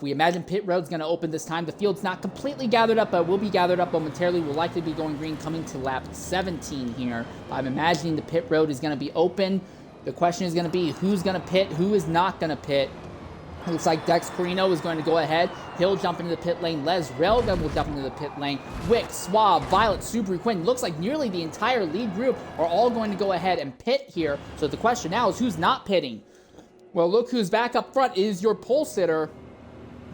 We imagine pit road's going to open this time. The field's not completely gathered up, but will be gathered up momentarily. We'll likely be going green coming to lap 17 here. I'm imagining the pit road is going to be open. The question is going to be who's going to pit, who is not going to pit. It looks like Dex Carino is going to go ahead. He'll jump into the pit lane. Les Railgun will jump into the pit lane. Wick, Swab, Violet, Subaru, Quinn. Looks like nearly the entire lead group are all going to go ahead and pit here. So the question now is who's not pitting? Well, look who's back up front is your pole sitter,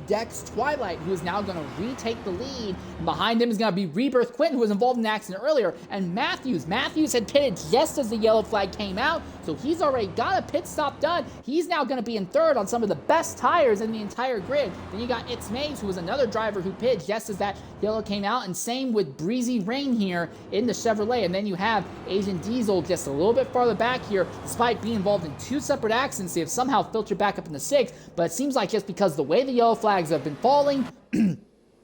Dex Twilight, who is now going to retake the lead. And behind him is going to be Rebirth Quentin, who was involved in an accident earlier, and Matthews. Matthews had pitted just as the yellow flag came out, so he's already got a pit stop done. He's now going to be in third on some of the best tires in the entire grid. Then you got It's Maze, who was another driver who pitted just as that yellow came out, and same with Breezy Rain here in the Chevrolet. And then you have Asian Diesel just a little bit farther back here, despite being involved in two separate accidents. They have somehow filtered back up into sixth, but it seems like just because the way the yellow flags have been falling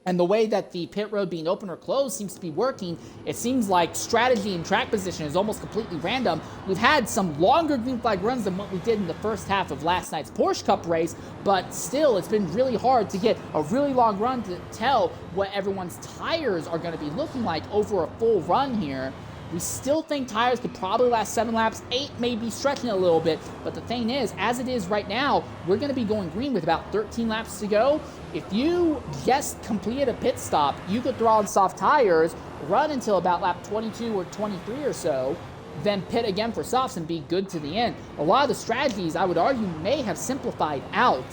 and the way that the pit road being open or closed seems to be working, it seems like strategy and track position is almost completely random. We've had some longer green flag runs than what we did in the first half of last night's Porsche Cup race, but still it's been really hard to get a really long run to tell what everyone's tires are going to be looking like over a full run here. We still think tires could probably last 7 laps, 8 maybe stretching a little bit, but the thing is, as it is right now, we're going to be going green with about 13 laps to go. If you just completed a pit stop, you could throw on soft tires, run until about lap 22 or 23 or so, then pit again for softs and be good to the end. A lot of the strategies, I would argue, may have simplified out.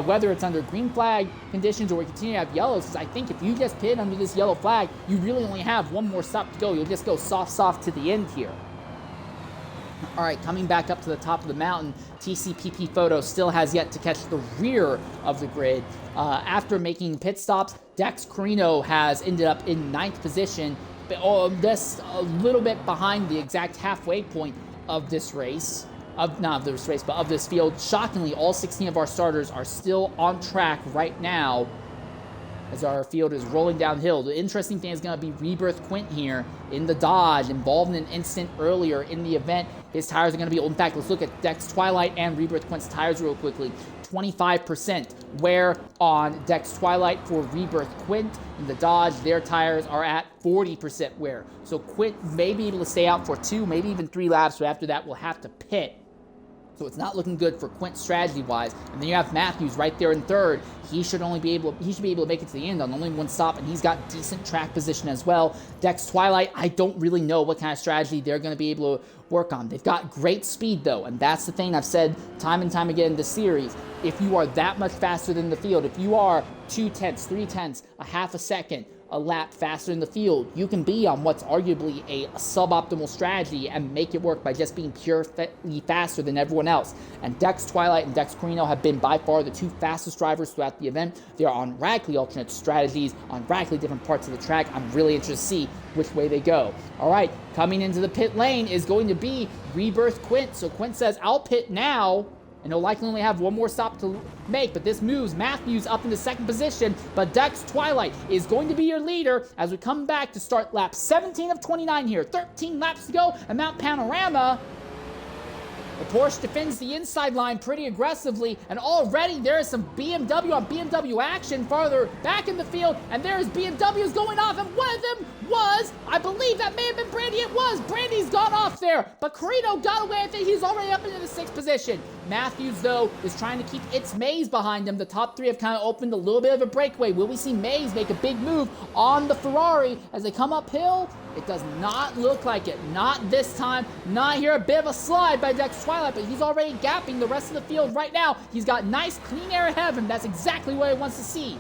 Whether it's under green flag conditions or we continue to have yellows, because I think if you just pit under this yellow flag, you really only have one more stop to go. You'll just go soft to the end here. All right, coming back up to the top of the mountain, TCPP Photo still has yet to catch the rear of the grid. After making pit stops, Dex Carino has ended up in 9th position, just a little bit behind the exact halfway point of this race. Not of this race, but of this field. Shockingly, all 16 of our starters are still on track right now as our field is rolling downhill. The interesting thing is going to be Rebirth Quint here in the Dodge, involved in an incident earlier in the event. His tires are going to be old. In fact, let's look at Dex Twilight and Rebirth Quint's tires real quickly. 25% wear on Dex Twilight for Rebirth Quint. In the Dodge, their tires are at 40% wear. So Quint may be able to stay out for 2, maybe even 3 laps, but after that, we'll have to pit. So it's not looking good for Quint strategy-wise. And then you have Matthews right there in third. He should be able to make it to the end on only one stop, and he's got decent track position as well. Dex Twilight, I don't really know what kind of strategy they're going to be able to work on. They've got great speed, though, and that's the thing I've said time and time again in this series. If you are that much faster than the field, if you are 2 tenths, 3 tenths, a half a second, a lap faster in the field, you can be on what's arguably a suboptimal strategy and make it work by just being purely faster than everyone else. And Dex Twilight and Dex Carino have been by far the 2 fastest drivers throughout the event. They are on radically alternate strategies on radically different parts of the track. I'm really interested to see which way they go. All right, coming into the pit lane is going to be Rebirth Quint. So Quint says, I'll pit now, and he'll likely only have one more stop to make, but this moves Matthews up into 2nd position, but Dex Twilight is going to be your leader as we come back to start lap 17 of 29 here. 13 laps to go at Mount Panorama. The Porsche defends the inside line pretty aggressively, and already there is some BMW on BMW action farther back in the field, and there's BMWs going off, and one of them was, I believe that may have been Brandy. It was. Brandy's gone off there, but Carino got away. I think he's already up into the 6th position. Matthews, though, is trying to keep It's Maze behind him. The top 3 have kind of opened a little bit of a breakaway. Will we see Maze make a big move on the Ferrari as they come uphill? It does not look like it. Not this time. Not here. A bit of a slide by Dex Twilight, but he's already gapping the rest of the field right now. He's got nice, clean air ahead of him. That's exactly what he wants to see.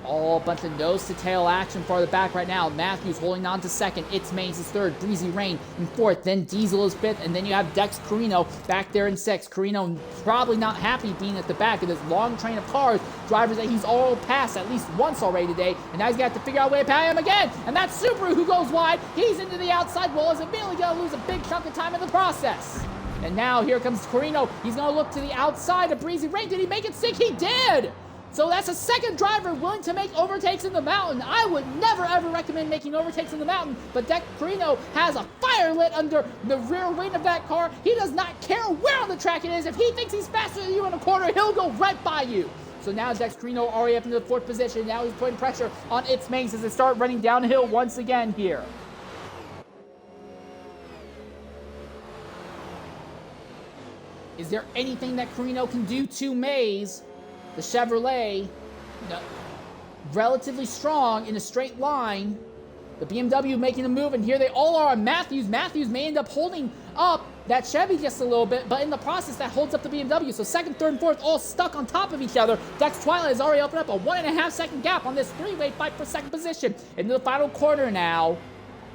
All a bunch of nose-to-tail action farther back right now. Matthews holding on to 2nd. It's Maze is 3rd. Breezy Rain in 4th. Then Diesel is 5th. And then you have Dex Carino back there in 6th. Carino probably not happy being at the back of this long train of cars. Drivers that he's all passed at least once already today. And now he's got to figure out a way to pass him again. And that's Subaru who goes wide. He's into the outside wall. Is immediately going to lose a big chunk of time in the process. And now here comes Carino. He's going to look to the outside of Breezy Rain. Did he make it stick? He did! So that's a second driver willing to make overtakes in the mountain. I would never ever recommend making overtakes in the mountain, but Dex Carino has a fire lit under the rear wing of that car. He does not care where on the track it is. If he thinks he's faster than you in a corner, he'll go right by you. So now Dex Carino already up into the 4th position. Now he's putting pressure on its mains as they start running downhill once again here. Is there anything that Carino can do to Mays? The Chevrolet, relatively strong in a straight line. The BMW making a move, and here they all are on Matthews. Matthews may end up holding up that Chevy just a little bit, but in the process, that holds up the BMW. So 2nd, 3rd, and 4th all stuck on top of each other. Dex Twilight has already opened up a 1.5 second gap on this three-way fight for 2nd position. Into the final quarter now.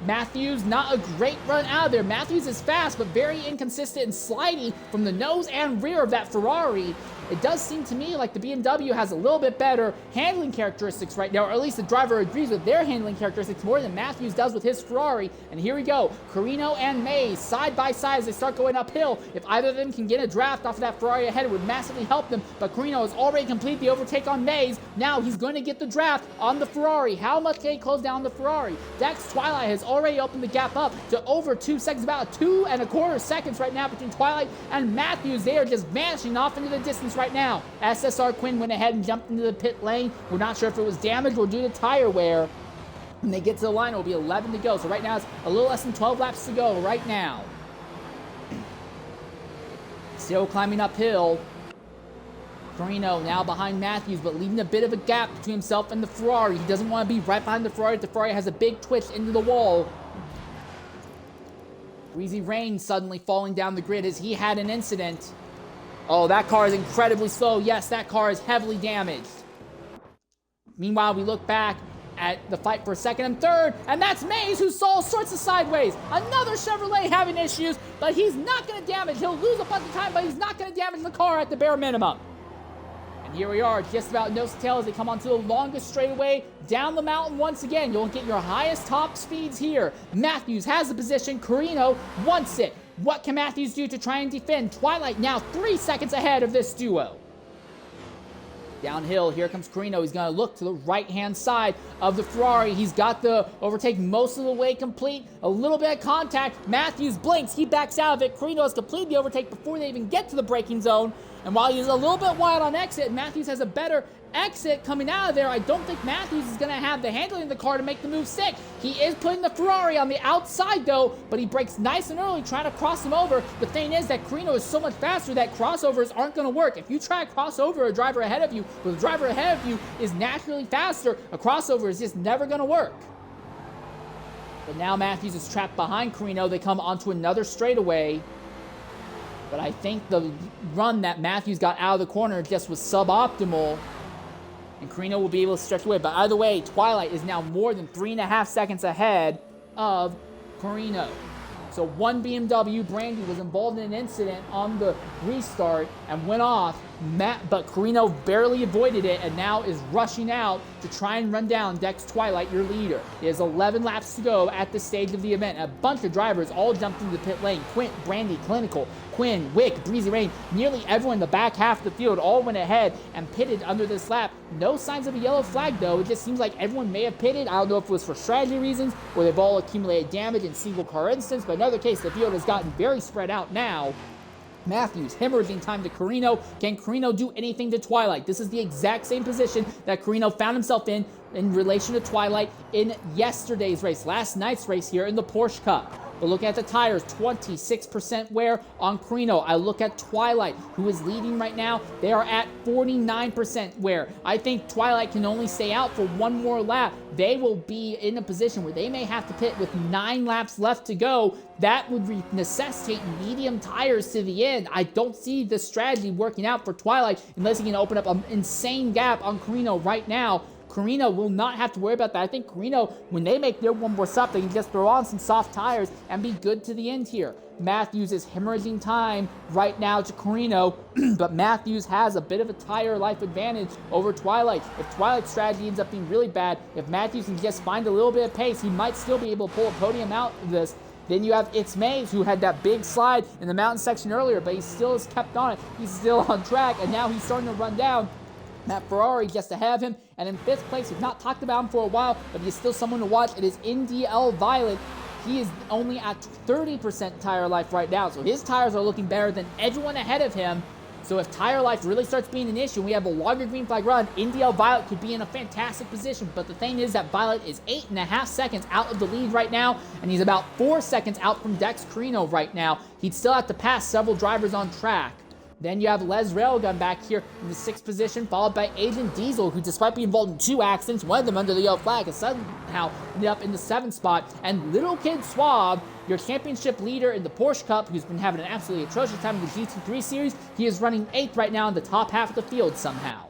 Matthews, not a great run out of there. Matthews is fast, but very inconsistent and sliding from the nose and rear of that Ferrari. It does seem to me like the BMW has a little bit better handling characteristics right now, or at least the driver agrees with their handling characteristics more than Matthews does with his Ferrari. And here we go. Carino and Mays side by side as they start going uphill. If either of them can get a draft off of that Ferrari ahead, it would massively help them. But Carino has already completed the overtake on Mays. Now he's going to get the draft on the Ferrari. How much can he close down the Ferrari? Dex Twilight has already opened the gap up to over 2 seconds, about 2.25 seconds right now between Twilight and Matthews. They are just vanishing off into the distance right now. SSR Quinn went ahead and jumped into the pit lane. We're not sure if it was damage or due to tire wear. When they get to the line, it will be 11 to go. So right now it's a little less than 12 laps to go right now. Still climbing uphill. Carino now behind Matthews, but leaving a bit of a gap between himself and the Ferrari. He doesn't want to be right behind the Ferrari. The Ferrari has a big twitch into the wall. Breezy Rain suddenly falling down the grid as he had an incident. Oh, that car is incredibly slow. Yes, that car is heavily damaged. Meanwhile, we look back at the fight for 2nd and 3rd, and that's Mays, who saw all sorts of sideways. Another Chevrolet having issues, but he's not going to damage. He'll lose a bunch of time, but he's not going to damage the car at the bare minimum. And here we are, just about nose to tail as they come onto the longest straightaway down the mountain once again. You'll get your highest top speeds here. Matthews has the position. Carino wants it. What can Matthews do to try and defend? Twilight now 3 seconds ahead of this duo. Downhill, here comes Carino. He's going to look to the right-hand side of the Ferrari. He's got the overtake most of the way complete. A little bit of contact. Matthews blinks. He backs out of it. Carino has completed the overtake before they even get to the braking zone. And while he's a little bit wide on exit, Matthews has a better exit coming out of there. I don't think Matthews is going to have the handling of the car to make the move stick. He is putting the Ferrari on the outside, though, but he brakes nice and early, trying to cross him over. The thing is that Carino is so much faster that crossovers aren't going to work. If you try to cross over a driver ahead of you, but the driver ahead of you is naturally faster, a crossover is just never going to work. But now Matthews is trapped behind Carino. They come onto another straightaway. But I think the run that Matthews got out of the corner just was suboptimal. And Carino will be able to stretch away. But either way, Twilight is now more than 3.5 seconds ahead of Carino. So one BMW, Brandy, was involved in an incident on the restart and went off. But Carino barely avoided it and now is rushing out to try and run down Dex Twilight, your leader. There's 11 laps to go at this stage of the event. A bunch of drivers all jumped into the pit lane. Quint, Brandy, Clinical, Quinn, Wick, Breezy Rain, nearly everyone in the back half of the field all went ahead and pitted under this lap. No signs of a yellow flag, though. It just seems like everyone may have pitted. I don't know if it was for strategy reasons or they've all accumulated damage in single car instance, but in other case, the field has gotten very spread out now. Matthews hemorrhaging time to Carino. Can Carino do anything to Twilight? This is the exact same position that Carino found himself in relation to Twilight in yesterday's race, last night's race here in the Porsche Cup. But look at the tires, 26% wear on Carino. I look at Twilight, who is leading right now. They are at 49% wear. I think Twilight can only stay out for one more lap. They will be in a position where they may have to pit with 9 laps left to go. That would necessitate medium tires to the end. I don't see the strategy working out for Twilight unless he can open up an insane gap on Carino right now. Carino will not have to worry about that. I think Carino, when they make their one more stop, they can just throw on some soft tires and be good to the end here. Matthews is hemorrhaging time right now to Carino, but Matthews has a bit of a tire life advantage over Twilight. If Twilight's strategy ends up being really bad, if Matthews can just find a little bit of pace, he might still be able to pull a podium out of this. Then you have It's Mays, who had that big slide in the mountain section earlier, but he still has kept on it. He's still on track, and now he's starting to run down. Matt Ferrari just to have him, and in 5th place, we've not talked about him for a while, but he's still someone to watch. It is NDL Violet. He is only at 30% tire life right now, so his tires are looking better than everyone ahead of him. So if tire life really starts being an issue, we have a longer green flag run, NDL Violet could be in a fantastic position. But the thing is that Violet is 8.5 seconds out of the lead right now, and he's about 4 seconds out from Dex Carino right now. He'd still have to pass several drivers on track. Then you have Les Railgun back here in the 6th position, followed by Agent Diesel, who despite being involved in 2 accidents, one of them under the yellow flag, has somehow ended up in the 7th spot. And Little Kid Swab, your championship leader in the Porsche Cup, who's been having an absolutely atrocious time in the GT3 series, he is running 8th right now in the top half of the field somehow.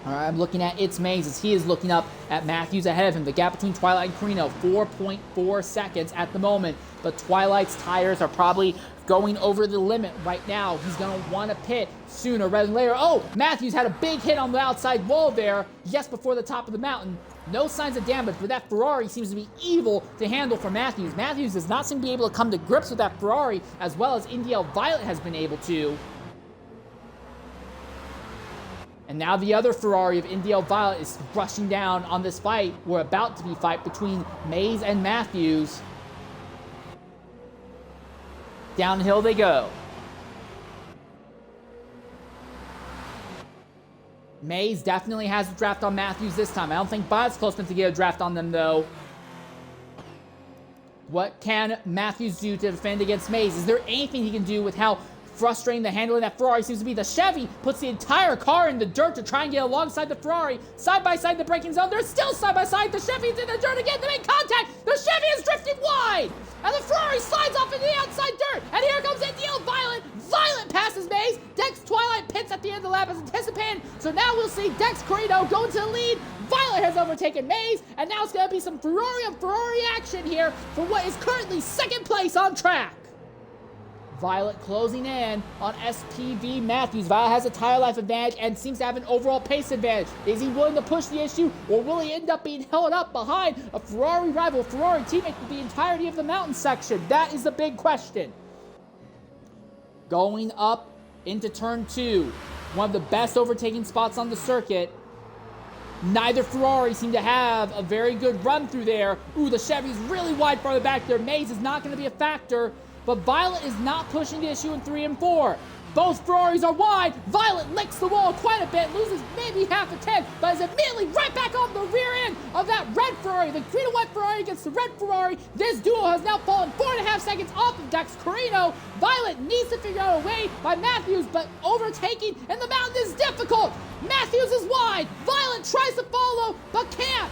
All right, I'm looking at It's Maze as he is looking up at Matthews ahead of him. The gap between Twilight and Carino, 4.4 seconds at the moment. But Twilight's tires are probably going over the limit right now. He's going to want to pit sooner rather than later. Oh, Matthews had a big hit on the outside wall there just before the top of the mountain. No signs of damage, but that Ferrari seems to be evil to handle for Matthews. Matthews does not seem to be able to come to grips with that Ferrari as well as NDL Violet has been able to. And now the other Ferrari of NDL Violet is rushing down on this fight. We're about to be fight between Maze and Matthews. Downhill they go. Maze definitely has a draft on Matthews this time. I don't think Violet's close enough to get a draft on them, though. What can Matthews do to defend against Maze? Is there anything he can do with how frustrating the handling that Ferrari seems to be? The Chevy puts the entire car in the dirt to try and get alongside the Ferrari. Side by side in the braking zone. They're still side by side. The Chevy's in the dirt again. They make contact. The Chevy is drifting wide. And the Ferrari slides off into the outside dirt. And here comes NDL Violet. Violet passes Maze. Dex Twilight pits at the end of the lap as anticipated. So now we'll see Dex Carino go into the lead. Violet has overtaken Maze. And now it's going to be some Ferrari on Ferrari action here for what is currently 2nd place on track. Violet closing in on SPV Matthews. Violet has a tire life advantage and seems to have an overall pace advantage. Is he willing to push the issue, or will he end up being held up behind a Ferrari rival, Ferrari teammate for the entirety of the mountain section? That is the big question. Going up into turn 2, one of the best overtaking spots on the circuit. Neither Ferrari seem to have a very good run through there. Ooh, the Chevy's really wide farther back there. Maze is not going to be a factor. But Violet is not pushing the issue in 3 and 4. Both Ferraris are wide. Violet licks the wall quite a bit, loses maybe half a tenth, but is immediately right back on the rear end of that red Ferrari. The green and white Ferrari against the red Ferrari. This duo has now fallen 4.5 seconds off of Dex Carino. Violet needs to figure out a way by Matthews, but overtaking in the mountain is difficult. Matthews is wide. Violet tries to follow, but can't.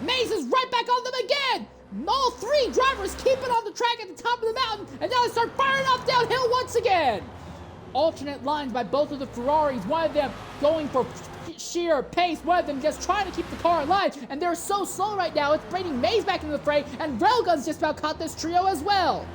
Maze is right back on them again. All 3 drivers keep it on the track at the top of the mountain, and now they start firing off downhill once again. Alternate lines by both of the Ferraris, one of them going for sheer pace, one of them just trying to keep the car alive, and they're so slow right now, it's bringing Maze back into the fray, and Railgun's just about caught this trio as well.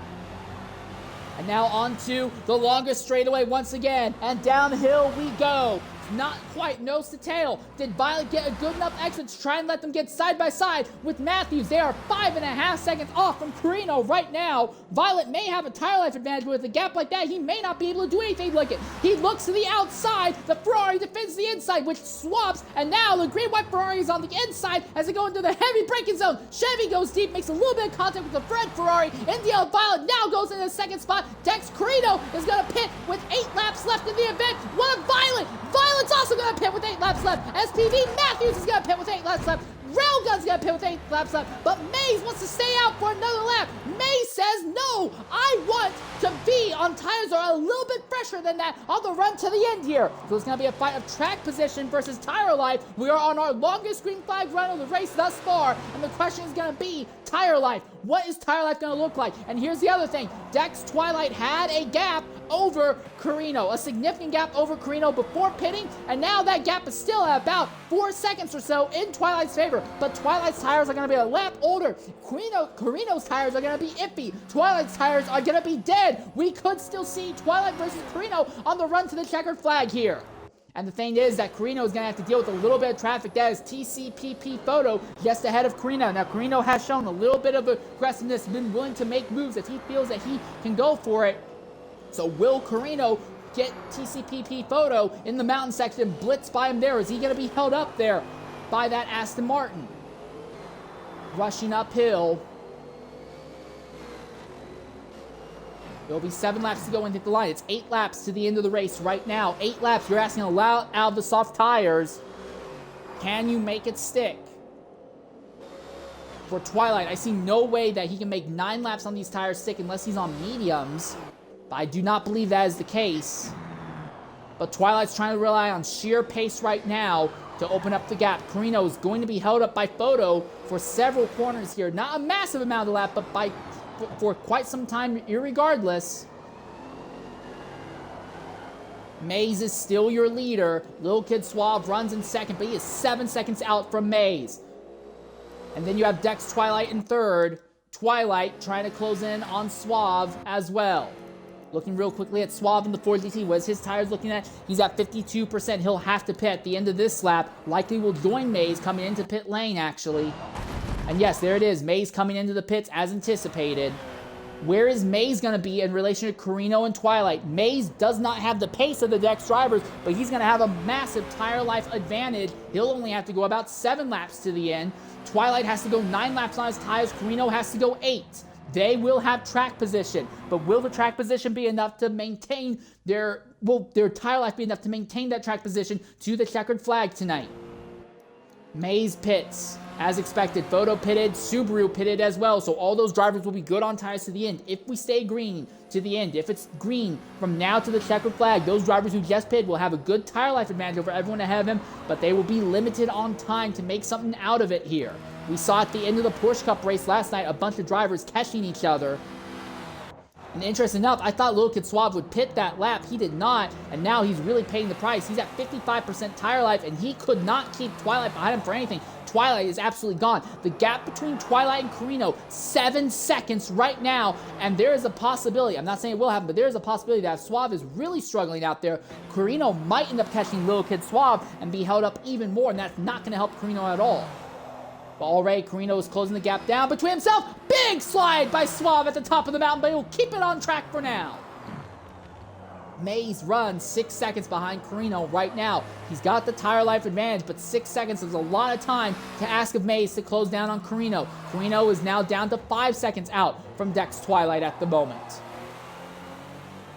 And now on to the longest straightaway once again, and downhill we go. Not quite nose to tail. Did Violet get a good enough exit to try and let them get side by side with Matthews? They are 5.5 seconds off from Carino right now. Violet may have a tire life advantage, but with a gap like that, he may not be able to do anything like it. He looks to the outside. The Ferrari defends the inside, which swaps, and now the green-white Ferrari is on the inside as they go into the heavy braking zone. Chevy goes deep, makes a little bit of contact with the red Ferrari. NDL Violet now goes into the 2nd spot. Dex Carino is going to pit with 8 laps left in the event. What a Violet! Violet's also going to pit with 8 laps left. SPV Matthews is going to pit with 8 laps left. Railgun's going to pit with 8 laps left. But Maze wants to stay out for another lap. Maze says, no, I want to be on tires that are a little bit fresher than that on the run to the end here. So it's going to be a fight of track position versus tire life. We are on our longest green flag run of the race thus far. And the question is going to be tire life. What is tire life going to look like? And here's the other thing. Dex Twilight had a gap over Carino, a significant gap over Carino before pitting, and now that gap is still at about 4 seconds or so in Twilight's favor, but Twilight's tires are going to be a lap older. Carino's tires are going to be iffy. Twilight's tires are going to be dead. We could still see Twilight versus Carino on the run to the checkered flag here. And the thing is that Carino is going to have to deal with a little bit of traffic. That is TCPP photo just ahead of Carino. Now, Carino has shown a little bit of aggressiveness, been willing to make moves if he feels that he can go for it. So will Carino get TCPP Photo in the mountain section, blitz by him there. Is he going to be held up there by that Aston Martin? Rushing uphill. There'll be 7 laps to go and hit the line. It's 8 laps to the end of the race right now. 8 laps. You're asking a lot out of the soft tires. Can you make it stick? For Twilight, I see no way that he can make 9 laps on these tires stick unless he's on mediums. But I do not believe that is the case. But Twilight's trying to rely on sheer pace right now to open up the gap. Carino is going to be held up by Photo for several corners here. Not a massive amount of lap, but for quite some time irregardless. Maze is still your leader. Little Kid Suave runs in second, but he is 7 seconds out from Maze. And then you have Dex Twilight in third. Twilight trying to close in on Suave as well. Looking real quickly at Suave in the 4GT. What is his tires looking at? He's at 52%. He'll have to pit at the end of this lap. Likely will join Maze coming into pit lane, actually. And yes, there it is. Maze coming into the pits as anticipated. Where is Maze going to be in relation to Carino and Twilight? Maze does not have the pace of the Dex drivers, but he's going to have a massive tire life advantage. He'll only have to go about 7 laps to the end. Twilight has to go 9 laps on his tires. Carino has to go 8. They will have track position, but will the track position be enough to maintain their tire life be enough to maintain that track position to the checkered flag tonight? Maze pits. As expected, Photo pitted, Subaru pitted as well, so all those drivers will be good on tires to the end. If we stay green to the end, if it's green from now to the checkered flag, those drivers who just pitted will have a good tire life advantage over everyone ahead of them, but they will be limited on time to make something out of it here. We saw at the end of the Porsche Cup race last night a bunch of drivers catching each other. And interesting enough, I thought Lil Kid Suave would pit that lap. He did not, and now he's really paying the price. He's at 55% tire life, and he could not keep Twilight behind him for anything. Twilight is absolutely gone. The gap between Twilight and Carino, 7 seconds right now, and there is a possibility, I'm not saying it will happen, but there is a possibility that if Suave is really struggling out there, Carino might end up catching Lil Kid Suave and be held up even more, and that's not going to help Carino at all. But already, Carino is closing the gap down between himself. Big slide by Suave at the top of the mountain, but he'll keep it on track for now. Maze runs 6 seconds behind Carino right now. He's got the tire life advantage, but 6 seconds is a lot of time to ask of Maze to close down on Carino. Carino is now down to 5 seconds out from Dex Twilight at the moment.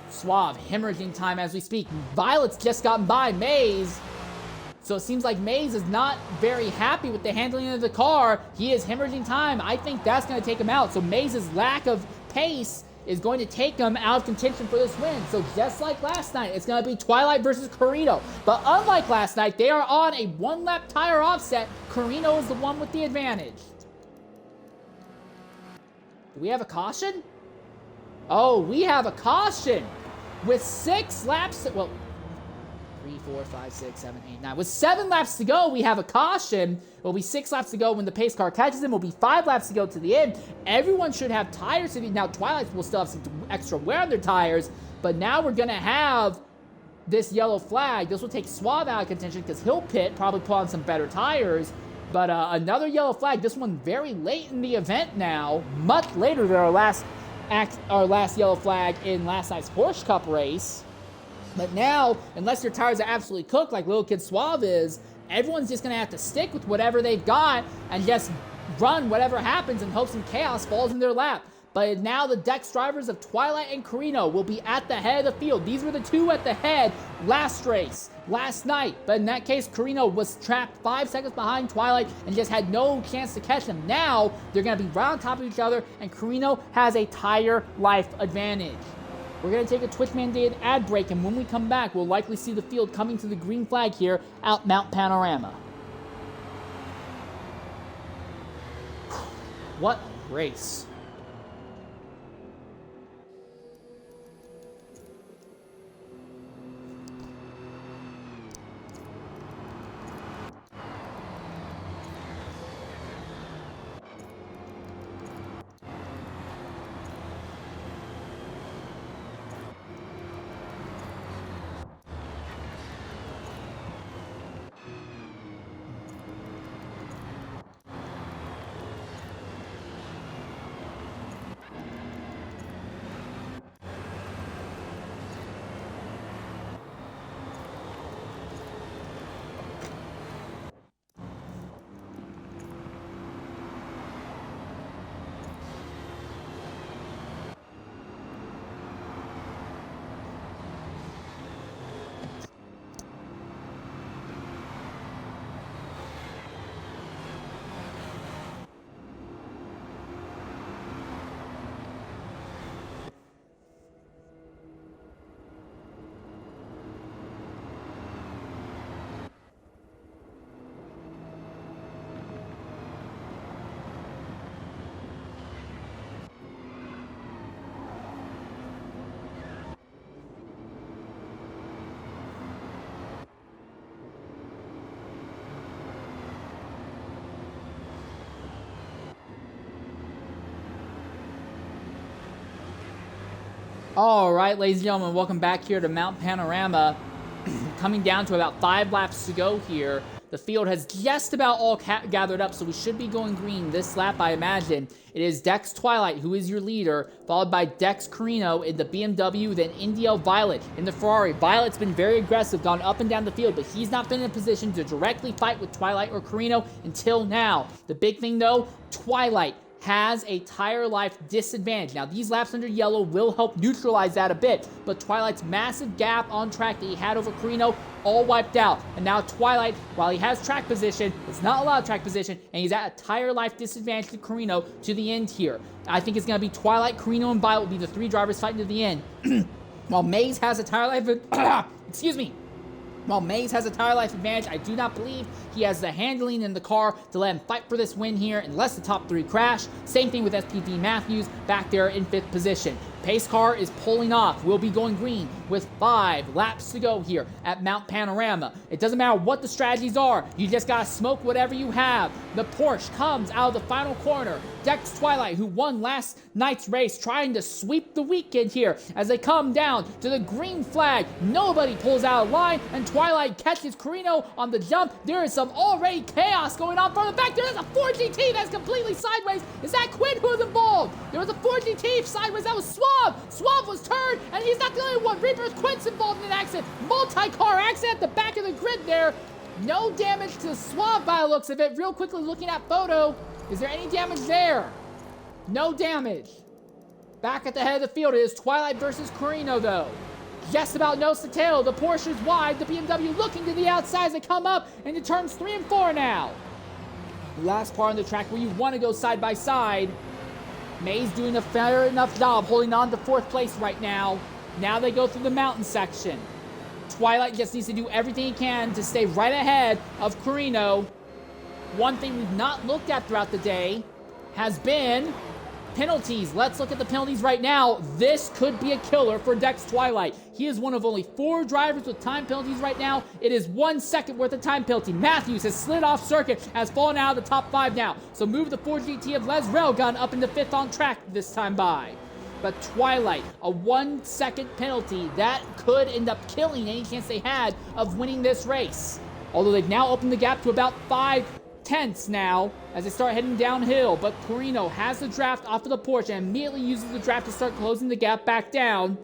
Suave hemorrhaging time as we speak. Violet's just gotten by Maze. So it seems like Maze is not very happy with the handling of the car. He is hemorrhaging time. I think that's going to take him out. So Maze's lack of pace is going to take him out of contention for this win. So just like last night, it's going to be Twilight versus Carino. But unlike last night, they are on a 1-lap tire offset. Carino is the one with the advantage. Do we have a caution? Oh, we have a caution. With 6 laps, well, 3, 4, 5, 6, 7, 8, 9. With 7 laps to go, we have a caution. It'll be 6 laps to go when the pace car catches him. It'll be 5 laps to go to the end. Everyone should have tires to the... Now, Twilight will still have some extra wear on their tires, but now we're going to have this yellow flag. This will take Suave out of contention because he'll pit, probably put on some better tires. But another yellow flag, this one very late in the event now, much later than our last yellow flag in last night's Porsche Cup race. But now, unless your tires are absolutely cooked like Lil Kid Suave is, everyone's just going to have to stick with whatever they've got and just run whatever happens and hope some chaos falls in their lap. But now the Dex drivers of Twilight and Carino will be at the head of the field. These were the two at the head last race, last night. But in that case, Carino was trapped 5 seconds behind Twilight and just had no chance to catch him. Now, they're going to be right on top of each other, and Carino has a tire life advantage. We're going to take a Twitch-mandated ad break, and when we come back, we'll likely see the field coming to the green flag here at Mount Panorama. What a race. All right, ladies and gentlemen, welcome back here to Mount Panorama. Coming down to about 5 laps to go here. The field has just about all gathered up, so we should be going green this lap, I imagine. It is Dex Twilight, who is your leader, followed by Dex Carino in the BMW, then Indiel Violet in the Ferrari. Violet's been very aggressive, gone up and down the field, but he's not been in a position to directly fight with Twilight or Carino until now. The big thing, though, Twilight has a tire life disadvantage. Now, these laps under yellow will help neutralize that a bit, but Twilight's massive gap on track that he had over Carino all wiped out. And now Twilight, while he has track position, it's not a lot of track position, and he's at a tire life disadvantage to Carino to the end here. I think it's going to be Twilight, Carino, and Violet will be the 3 drivers fighting to the end. While Maze has a tire life... excuse me. While Maze has a tire life advantage, I do not believe he has the handling in the car to let him fight for this win here unless the top 3 crash. Same thing with SPD Matthews back there in 5th position. Pace car is pulling off. We'll be going green with 5 laps to go here at Mount Panorama. It doesn't matter what the strategies are. You just gotta smoke whatever you have. The Porsche comes out of the final corner. Dex Twilight, who won last night's race, trying to sweep the weekend here as they come down to the green flag. Nobody pulls out of line, and Twilight catches Carino on the jump. There is some already chaos going on from the back. There is a 4GT that's completely sideways. Is that Quinn who was involved? There was a 4GT sideways. That was Suave. Suave was turned, and he's not the only one. Reaper's Quinn's involved in an accident. Multi-car accident at the back of the grid there. No damage to Suave by the looks of it. Real quickly looking at photo. Is there any damage there? No damage. Back at the head of the field, it is Twilight versus Carino, though. Just about nose to tail. The Porsche is wide. The BMW looking to the outside as they come up into turns 3 and 4 now. Last part on the track where you want to go side by side. Maze doing a fair enough job holding on to 4th place right now. Now they go through the mountain section. Twilight just needs to do everything he can to stay right ahead of Carino. One thing we've not looked at throughout the day has been penalties. Let's look at the penalties right now. This could be a killer for Dex Twilight. He is one of only 4 drivers with time penalties right now. It is 1 second worth of time penalty. Matthews has slid off circuit, has fallen out of the top 5 now. So move the 4GT of Les Railgun up into 5th on track this time by. But Twilight, a 1 second penalty, that could end up killing any chance they had of winning this race. Although they've now opened the gap to about 5/10 now as they start heading downhill. But Carino has the draft off of the Porsche and immediately uses the draft to start closing the gap back down.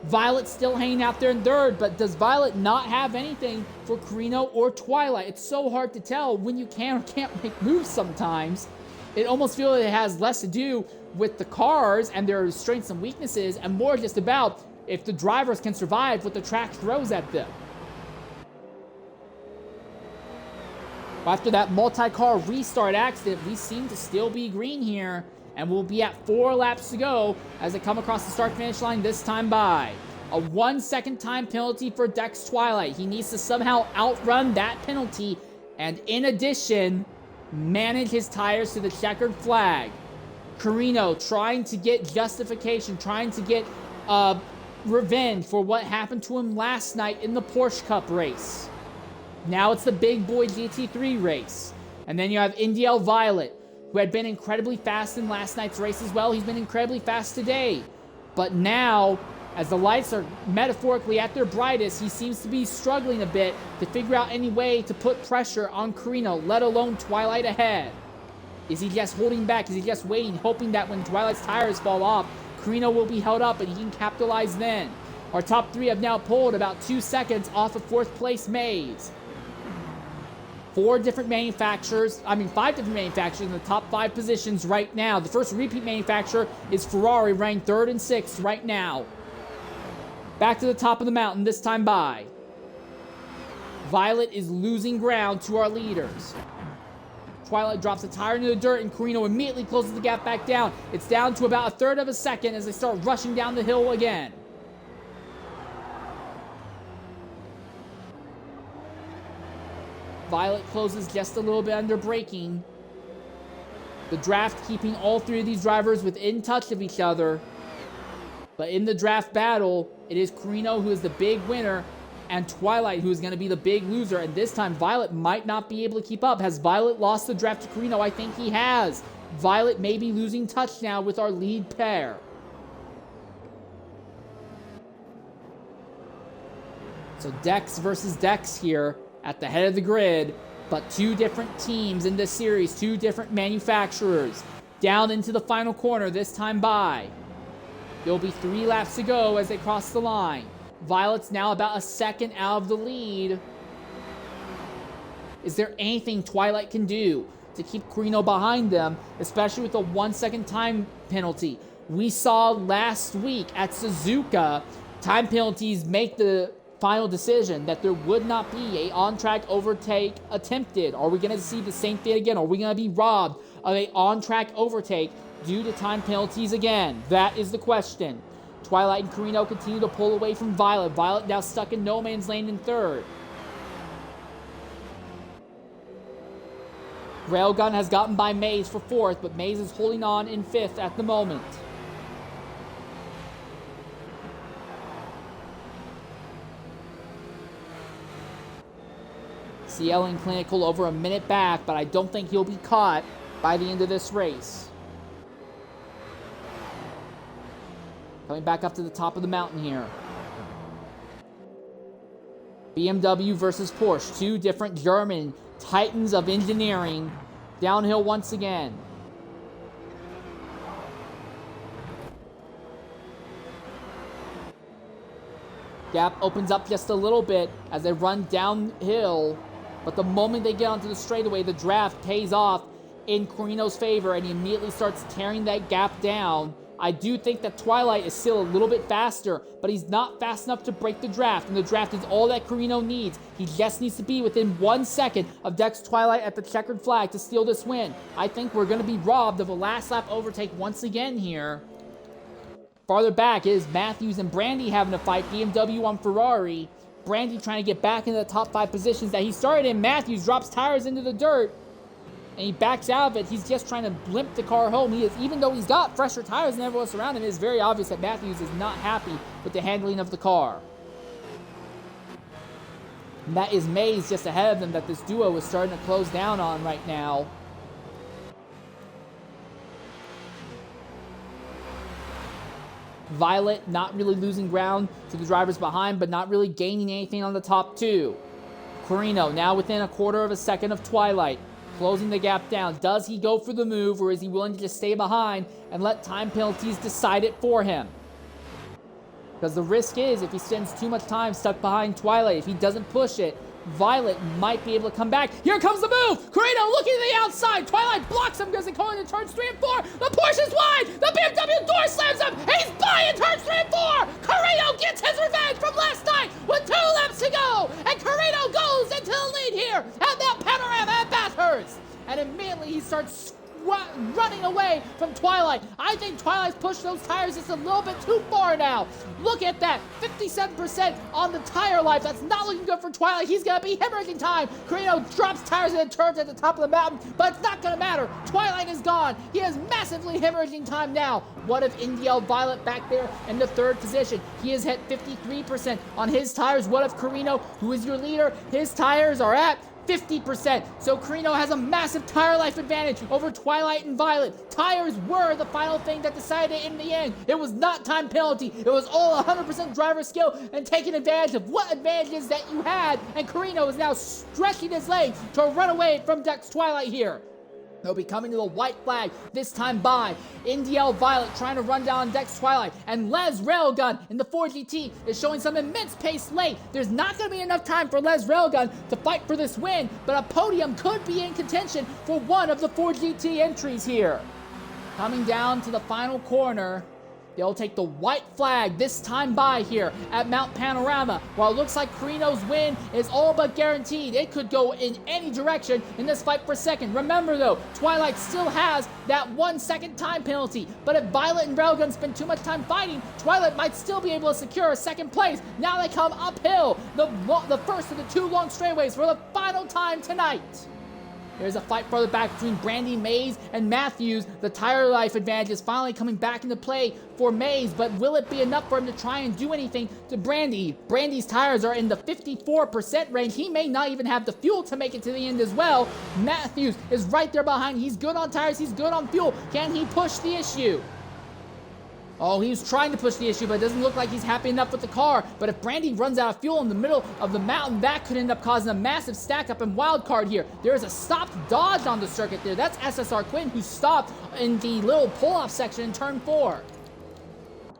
Violet still hanging out there in 3rd, but does Violet not have anything for Carino or Twilight? It's so hard to tell when you can or can't make moves sometimes. It almost feels like it has less to do with the cars and their strengths and weaknesses and more just about if the drivers can survive what the track throws at them. After that multi-car restart accident, we seem to still be green here, and we'll be at 4 laps to go as they come across the start-finish line this time by. A 1 second time penalty for Dex Twilight. He needs to somehow outrun that penalty, and in addition, manage his tires to the checkered flag. Carino trying to get justification, trying to get revenge for what happened to him last night in the Porsche Cup race. Now it's the big boy GT3 race. And then you have Indiel Violet, who had been incredibly fast in last night's race as well. He's been incredibly fast today. But now, as the lights are metaphorically at their brightest, he seems to be struggling a bit to figure out any way to put pressure on Carino, let alone Twilight ahead. Is he just holding back? Is he just waiting, hoping that when Twilight's tires fall off, Carino will be held up and he can capitalize then? Our top 3 have now pulled about 2 seconds off of 4th place Maze. 5 different manufacturers in the top 5 positions right now. The first repeat manufacturer is Ferrari, ranked 3rd and 6th right now. Back to the top of the mountain this time by. Violet is losing ground to our leaders. Twilight drops a tire into the dirt, and Carino immediately closes the gap back down. It's down to about 1/3 of a second as they start rushing down the hill again. Violet closes just a little bit under braking. The draft keeping all 3 of these drivers within touch of each other. But in the draft battle, it is Carino who is the big winner and Twilight who is going to be the big loser. And this time, Violet might not be able to keep up. Has Violet lost the draft to Carino? I think he has. Violet may be losing touch now with our lead pair. So Dex versus Dex here at the head of the grid, but two different teams in this series, two different manufacturers. Down into the final corner, this time by. There'll be 3 laps to go as they cross the line. Violet's now about a second out of the lead. Is there anything Twilight can do to keep Carino behind them, especially with a 1 second time penalty? We saw last week at Suzuka, time penalties make the final decision that there would not be a on-track overtake attempted. Are we going to see the same thing again? Are we going to be robbed of a on-track overtake due to time penalties again? That is the question. Twilight and Carino continue to pull away from Violet. Violet now stuck in no man's land in third. Railgun has gotten by Maze for fourth, but Maze is holding on in fifth at the moment. CL and Clinical over a minute back, but I don't think he'll be caught by the end of this race. Coming back up to the top of the mountain here. BMW versus Porsche, two different German titans of engineering. Downhill once again. Gap opens up just a little bit as they run downhill, but the moment they get onto the straightaway, the draft pays off in Carino's favor and he immediately starts tearing that gap down. I do think that Twilight is still a little bit faster, but he's not fast enough to break the draft, and the draft is all that Carino needs. He just needs to be within 1 second of Dex Twilight at the checkered flag to steal this win. I think we're going to be robbed of a last lap overtake once again here. Farther back is Matthews and Brandy having a fight, BMW on Ferrari. Brandy trying to get back into the top 5 positions that he started in. Matthews drops tires into the dirt, and he backs out of it. He's just trying to limp the car home. Even though he's got fresher tires than everyone else around him, it is very obvious that Matthews is not happy with the handling of the car. And that is Maze just ahead of them that this duo is starting to close down on right now. Violet not really losing ground to the drivers behind, but not really gaining anything on the top 2. Carino now within a quarter of a second of Twilight, closing the gap down. Does he go for the move, or is he willing to just stay behind and let time penalties decide it for him? Because the risk is, if he spends too much time stuck behind Twilight, if he doesn't push it, Violet might be able to come back. Here comes the move! Carino looking to the outside. Twilight blocks him because they go into turns 3 and 4. The Porsche is wide! The BMW door slams him! He's by in turns 3 and 4! Carino gets his revenge from last night with 2 laps to go! And Carino goes into the lead here at Mount Panorama at Bathurst! And immediately he starts running away from Twilight. I think Twilight's pushed those tires just a little bit too far now. Look at that, 57% on the tire life. That's not looking good for Twilight. He's gonna be hemorrhaging time. Carino drops tires in the turns at the top of the mountain, but it's not gonna matter. Twilight is gone. He is massively hemorrhaging time now. What if NDL Violet back there in the 3rd position? He has hit 53% on his tires. What if Carino, who is your leader, his tires are at 50%. So Carino has a massive tire life advantage over Twilight and Violet. Tires were the final thing that decided it in the end. It was not time penalty. It was all 100% driver skill and taking advantage of what advantages that you had. And Carino is now stretching his legs to run away from Dex Twilight here. They'll be coming to the white flag, this time by NDL Violet trying to run down Dex Twilight. And Les Railgun in the 4GT is showing some immense pace late. There's not going to be enough time for Les Railgun to fight for this win, but a podium could be in contention for one of the 4GT entries here. Coming down to the final corner, they'll take the white flag this time by here at Mount Panorama. While it looks like Carino's win is all but guaranteed, it could go in any direction in this fight for second. Remember though, Twilight still has that 1 second time penalty, but if Violet and Railgun spend too much time fighting, Twilight might still be able to secure a second place. Now they come uphill, the first of the 2 long straightaways for the final time tonight. There's a fight further back between Brandy, Maze, and Matthews. The tire life advantage is finally coming back into play for Maze, but will it be enough for him to try and do anything to Brandy? Brandy's tires are in the 54% range. He may not even have the fuel to make it to the end as well. Matthews is right there behind. He's good on tires. He's good on fuel. Can he push the issue? Oh, he was trying to push the issue, but it doesn't look like he's happy enough with the car. But if Brandy runs out of fuel in the middle of the mountain, that could end up causing a massive stack up in wild card here. There is a stopped Dodge on the circuit there. That's SSR Quinn, who stopped in the little pull-off section in turn 4.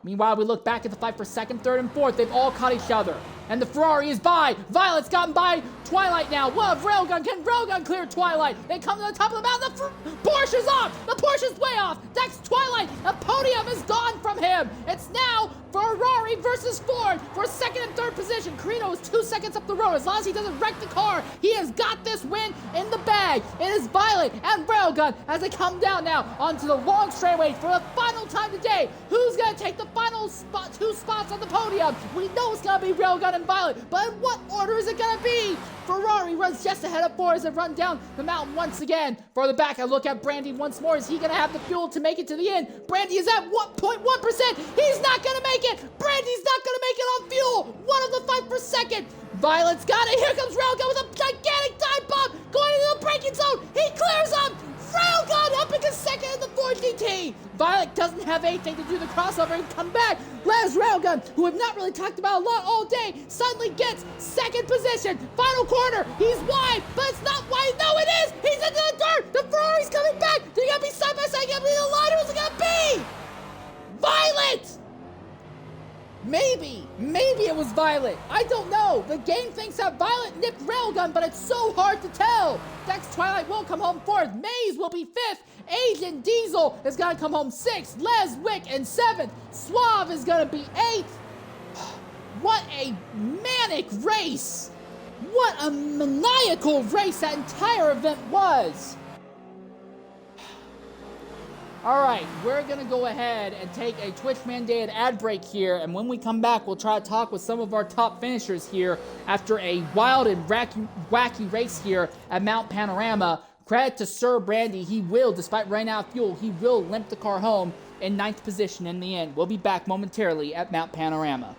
Meanwhile, we look back at the fight for second, third, and fourth. They've all caught each other. And the Ferrari is by. Violet's gotten by Twilight now. Well, Railgun, can Railgun clear Twilight? They come to the top of the mountain. The Porsche's off. The Porsche's way off. That's Twilight. The podium is gone from him. It's now Ferrari versus Ford for second and third position. Carino is 2 seconds up the road. As long as he doesn't wreck the car, he has got this win in the bag. It is Violet and Railgun as they come down now onto the long straightaway for the final time today. Who's going to take the final spot, 2 spots on the podium? We know it's going to be Railgun and Violet, but in what order is it going to be? Ferrari runs just ahead of Ford as they run down the mountain once again. For the back, I look at Brandy once more. Is he going to have the fuel to make it to the end? Brandy is at 1.1%. He's not going to make it. Brandy's not going to make it on fuel. One of the fight for second. Violet's got it. Here comes Railgun with a gigantic dive bomb going into the braking zone. He clears up. Railgun up into second in the Ford GT. Violet doesn't have anything to do the crossover and come back. Les Railgun, who we've not really talked about a lot all day, suddenly gets second position. Final corner. He's wide, but it's not wide. No, it is. He's into the dirt. The Ferrari's coming back. They're going to be side by side. They're going to be in the line. Who's it going to be? Violet. Maybe it was Violet. I don't know. The game thinks that Violet nipped Railgun, but it's so hard to tell. Next, Twilight will come home 4th. Maze will be 5th. Agent Diesel is going to come home 6th. Les Wick in 7th. Suave is going to be 8th. What a manic race. What a maniacal race that entire event was. All right, we're going to go ahead and take a Twitch-mandated ad break here, and when we come back, we'll try to talk with some of our top finishers here after a wild and wacky race here at Mount Panorama. Credit to Sir Brandy. He will, despite running out of fuel, he will limp the car home in 9th position in the end. We'll be back momentarily at Mount Panorama.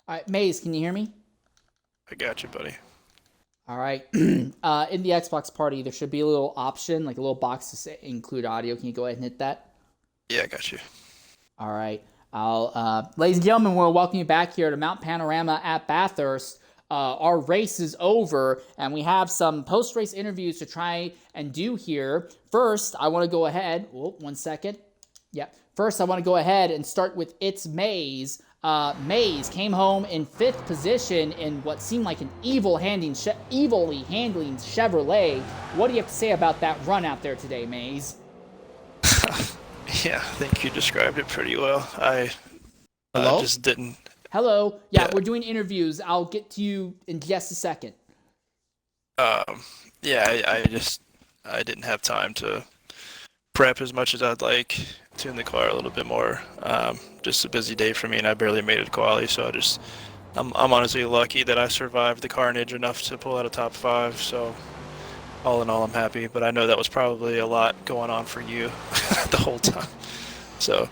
All right, Maze, can you hear me? I got you, buddy. All right. In the Xbox party, there should be a little option, like a little box to say include audio. Can you go ahead and hit that? Yeah, I got you. All right. Ladies and gentlemen, we'll welcome you back here to Mount Panorama at Bathurst. Our race is over, and we have some post-race interviews to try and do here. First, I want to go ahead. Oh, 1 second. Yeah. First, I want to go ahead and start with It's Maze. Mays came home in 5th position in what seemed like an evilly handling Chevrolet. What do you have to say about that run out there today, Mays? Yeah, I think you described it pretty well. I Hello? just didn't. Hello. Yeah, Yeah. we're doing interviews. I'll get to you in just a second. Yeah, I didn't have time to prep as much as I'd like. Tune the car a little bit more. Just a busy day for me, and I barely made it to quali. So I'm honestly lucky that I survived the carnage enough to pull out a top 5. So all in all, I'm happy. But I know that was probably a lot going on for you the whole time. So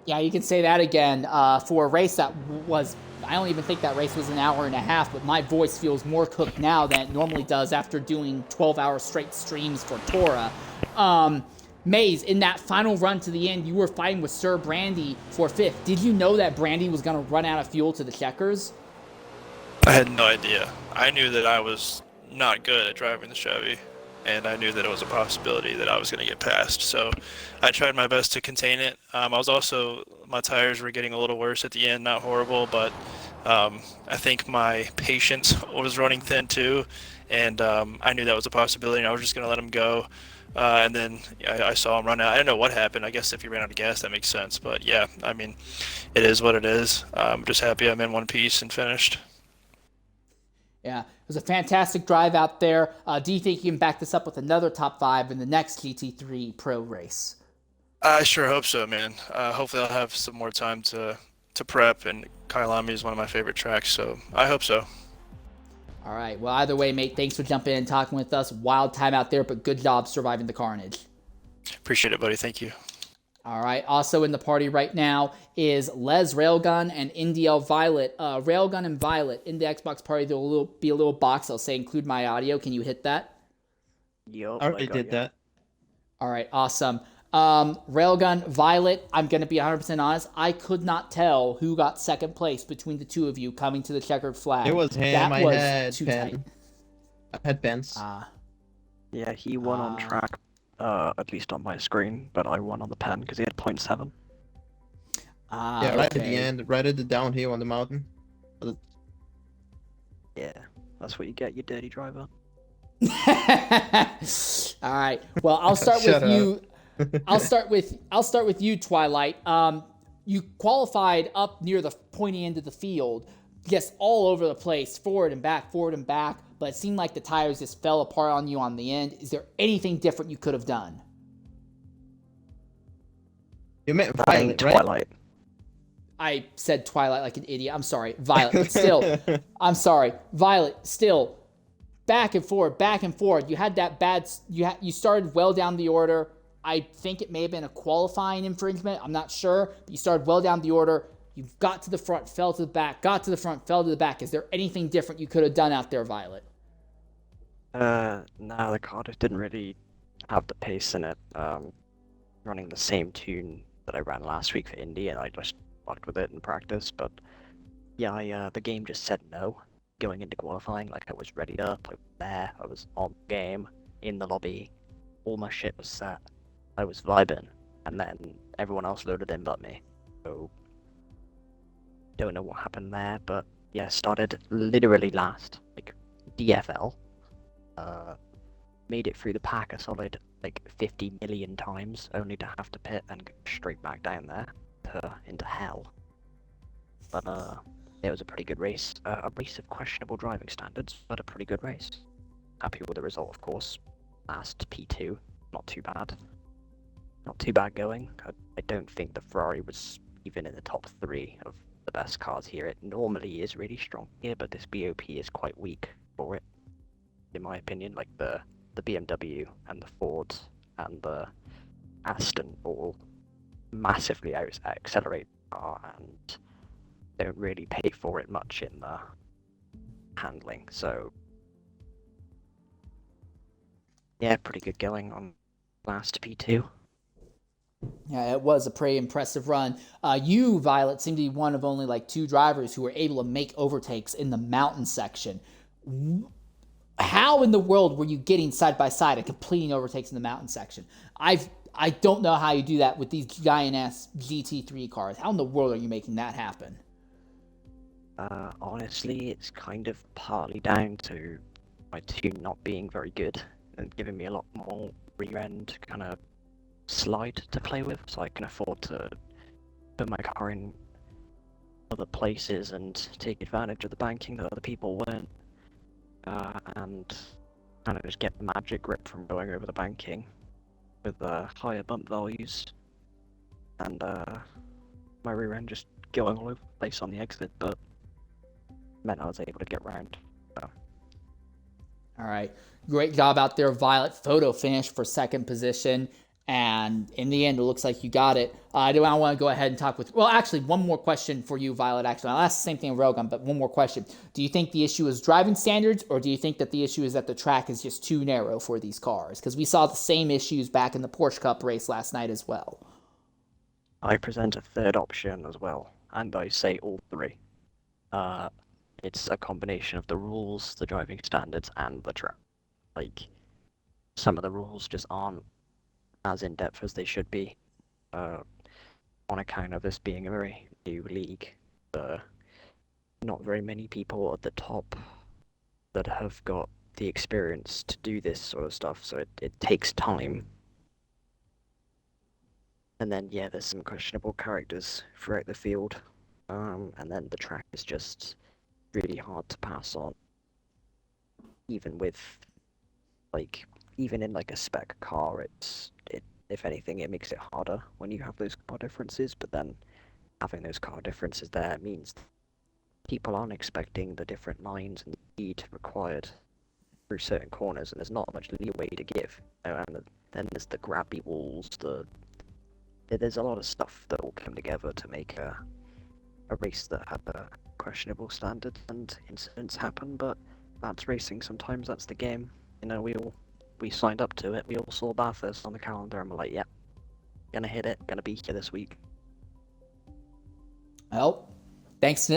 Yeah, you can say that again for a race that was, I don't even think that race was an hour and a half, but my voice feels more cooked now than it normally does after doing 12-hour straight streams for Tora. Mays, in that final run to the end, you were fighting with Sir Brandy for 5th. Did you know that Brandy was going to run out of fuel to the checkers? I had no idea. I knew that I was not good at driving the Chevy, and I knew that it was a possibility that I was going to get passed. So I tried my best to contain it. My tires were getting a little worse at the end, not horrible, but I think my patience was running thin too, and I knew that was a possibility, and I was just going to let him go. And then I saw him run out. I don't know what happened. I guess if he ran out of gas, that makes sense. But yeah, I mean, it is what it is. I'm just happy I'm in one piece and finished. Yeah, it was a fantastic drive out there. Do you think you can back this up with another top 5 in the next GT3 Pro race? I sure hope so, man. Hopefully I'll have some more time to prep, and Kailami is one of my favorite tracks, so I hope so. All right. Well, either way, mate, thanks for jumping in and talking with us. Wild time out there, but good job surviving the carnage. Appreciate it, buddy. Thank you. All right. Also in the party right now is Les Railgun and NDL Violet. Railgun and Violet in the Xbox party. There will be a little box. I'll say include my audio. Can you hit that? Yup. I already did that. All right. Awesome. Railgun, Violet, I'm going to be 100% honest. I could not tell who got second place between the two of you coming to the checkered flag. It was him. That I was had too Ben. tight. I had Ben's. Yeah, he won on track, at least on my screen, but I won on the pen because he had 0.7. Yeah, right at the end, right at the downhill on the mountain. Yeah, that's what you get, you dirty driver. All right. Well, I'll start with you. I'll start with you, Twilight. You qualified up near the pointy end of the field, just all over the place, forward and back, but it seemed like the tires just fell apart on you on the end. Is there anything different you could have done? You meant Violet, right? Twilight. I said Twilight like an idiot. I'm sorry, Violet, but still, I'm sorry, Violet, still, back and forth, back and forth. You had that bad. You started well down the order. I think it may have been a qualifying infringement. I'm not sure. But you started well down the order. You got to the front, fell to the back, got to the front, fell to the back. Is there anything different you could have done out there, Violet? No, the car just didn't really have the pace in it. Running the same tune that I ran last week for Indy, and I just fucked with it in practice. But yeah, the game just said no going into qualifying. Like, I was ready up, I was there, I was on game, in the lobby, all my shit was set. I was vibing, and then everyone else loaded in but me. So, don't know what happened there, but yeah, started literally last, like DFL. Made it through the pack a solid like 50 million times, only to have to pit and go straight back down there into hell. But it was a pretty good race. A race of questionable driving standards, but a pretty good race. Happy with the result, of course. Last P2, not too bad. Not too bad going. I don't think the Ferrari was even in the top 3 of the best cars here. It normally is really strong here, but this BOP is quite weak for it, in my opinion. Like the BMW and the Ford and the Aston all massively accelerate and don't really pay for it much in the handling. So yeah, pretty good going on last P2. Yeah, it was a pretty impressive run. You, Violet, seem to be one of only like 2 drivers who were able to make overtakes in the mountain section. How in the world were you getting side by side and completing overtakes in the mountain section? I don't know how you do that with these giant-ass GT3 cars. How in the world are you making that happen? Honestly, it's kind of partly down to my tune not being very good and giving me a lot more rear-end kind of slide to play with, so I can afford to put my car in other places and take advantage of the banking that other people weren't, and kind of just get the magic grip from going over the banking with higher bump values, and my rear end just going all over the place on the exit, but meant I was able to get round. So. All right. Great job out there, Violet. Photo finish for second position. And in the end, it looks like you got it. I want to go ahead and talk with... Well, actually, one more question for you, Violet. Actually, I'll ask the same thing of Railgun, but one more question. Do you think the issue is driving standards, or do you think that the issue is that the track is just too narrow for these cars? Because we saw the same issues back in the Porsche Cup race last night as well. I present a third option as well, and I say all three. It's a combination of the rules, the driving standards, and the track. Like, some of the rules just aren't as in-depth as they should be, on account of this being a very new league. Not very many people at the top that have got the experience to do this sort of stuff, so it takes time. And then, yeah, there's some questionable characters throughout the field, and then the track is just really hard to pass on, even with, like, even in like a spec car, if anything, it makes it harder when you have those car differences. But then having those car differences there means people aren't expecting the different lines and speed required through certain corners, and there's not much leeway to give. And then there's the grabby walls. There's a lot of stuff that all come together to make a race that had a questionable standard, and incidents happen. But that's racing. Sometimes that's the game. You know, we signed up to it. We all saw Bathurst on the calendar, and we're like, "Yep, gonna hit it. Gonna be here this week." Well, thanks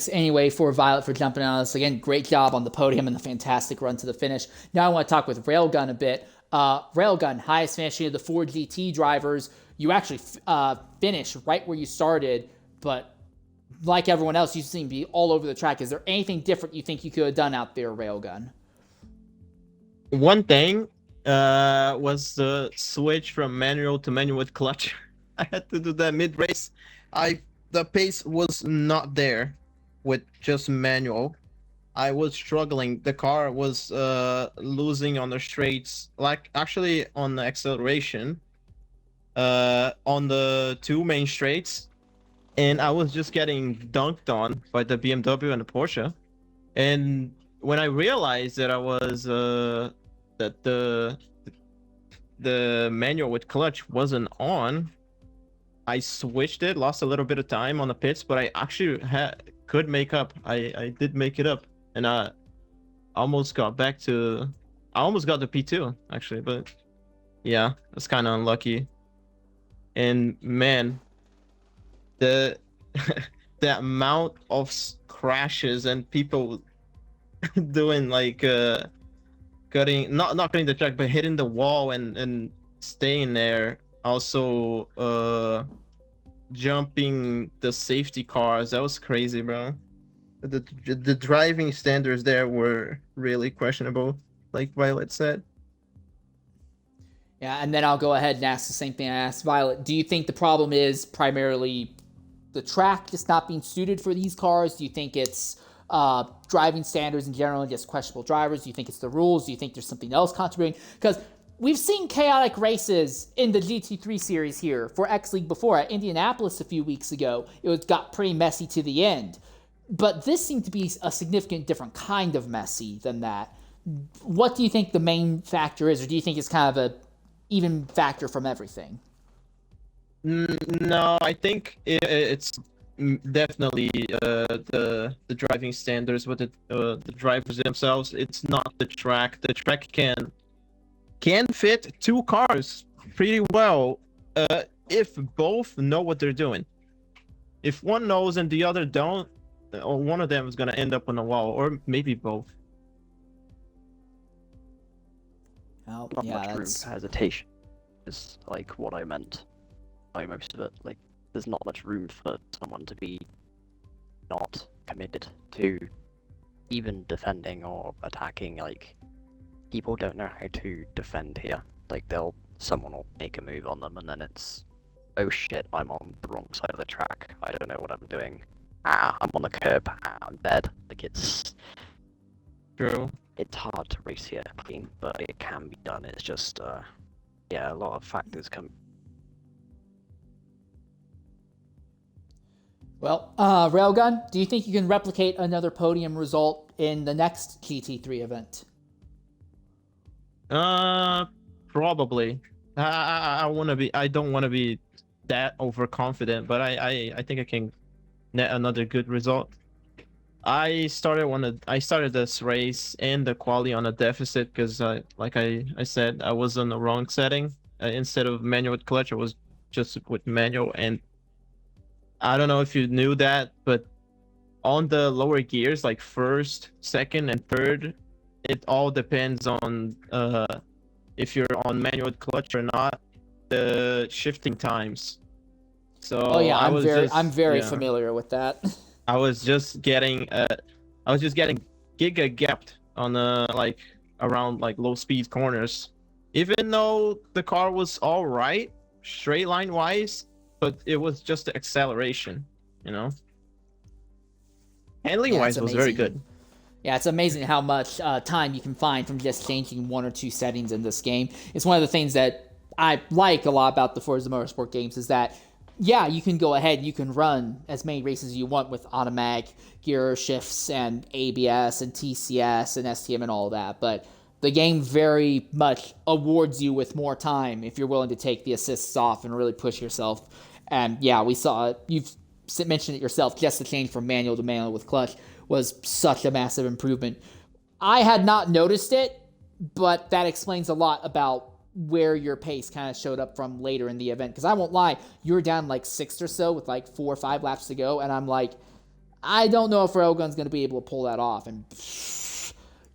anyway for Violet for jumping on us again. Great job on the podium and the fantastic run to the finish. Now I want to talk with Railgun a bit. Railgun, highest finishing of the 4 GT drivers. You actually finished right where you started, but like everyone else, you seem to be all over the track. Is there anything different you think you could have done out there, Railgun? One thing was the switch from manual to manual with clutch. I had to do that mid-race. The pace was not there with just manual. I was struggling. The car was losing on the straights, like actually on the acceleration, on the 2 main straights, and I was just getting dunked on by the BMW and the Porsche. And when I realized that I was that the manual with clutch wasn't on, I switched it, lost a little bit of time on the pits, but I actually could make up. I did make it up, and I almost got back to... I almost got the P2 actually, but yeah, it's kind of unlucky. And man, the the amount of crashes and people doing like cutting, not cutting the track, but hitting the wall and staying there. Also jumping the safety cars. That was crazy, bro. The driving standards there were really questionable, like Violet said. Yeah, and then I'll go ahead and ask the same thing I asked Violet. Do you think the problem is primarily the track just not being suited for these cars? Do you think it's driving standards in general and just questionable drivers? Do you think it's the rules? Do you think there's something else contributing? Because we've seen chaotic races in the GT3 series here for X League before. At Indianapolis a few weeks ago, it got pretty messy to the end. But this seemed to be a significant different kind of messy than that. What do you think the main factor is, or do you think it's kind of a even factor from everything? No, I think it's definitely the driving standards with the drivers themselves. It's not the track. The track can fit 2 cars pretty well if both know what they're doing. If one knows and the other don't, or one of them is going to end up on the wall, or maybe both. Oh, Not yeah, much room for hesitation. is like what I meant by most of it. Like, there's not much room for someone to be not committed to even defending or attacking. Like, people don't know how to defend here. Like, someone will make a move on them, and then it's, oh shit, I'm on the wrong side of the track. I don't know what I'm doing. I'm on the curb. I'm dead. Like, it's True. hard to race here clean, but it can be done. It's just, yeah, a lot of factors come. Well, Railgun, do you think you can replicate another podium result in the next GT3 event? Probably. I want to be. I don't want to be that overconfident, but I think I can net another good result. I started this race and the quali on a deficit because, like I said, I was on the wrong setting. Instead of manual with clutch, I was just with manual, and I don't know if you knew that, but on the lower gears, like first, second, and third, it all depends on if you're on manual with clutch or not, the shifting times. So Oh yeah, I'm very yeah. familiar with that. I was just getting giga gapped on like around like low speed corners, even though the car was all right straight line wise, but it was just the acceleration, you know. Handling Yeah, wise it's was very amazing. good. Yeah, it's amazing how much time you can find from just changing one or two settings in this game. It's one of the things that I like a lot about the Forza Motorsport games is that, yeah, you can go ahead and you can run as many races as you want with automatic gear shifts and ABS and TCS and STM and all that, but the game very much awards you with more time if you're willing to take the assists off and really push yourself. And yeah, we saw it. You've mentioned it yourself, just the change from manual to manual with clutch was such a massive improvement. I had not noticed it, but that explains a lot about where your pace kind of showed up from later in the event. Because I won't lie, you were down like 6 or so with like 4 or 5 laps to go, and I'm like, I don't know if Railgun's going to be able to pull that off. And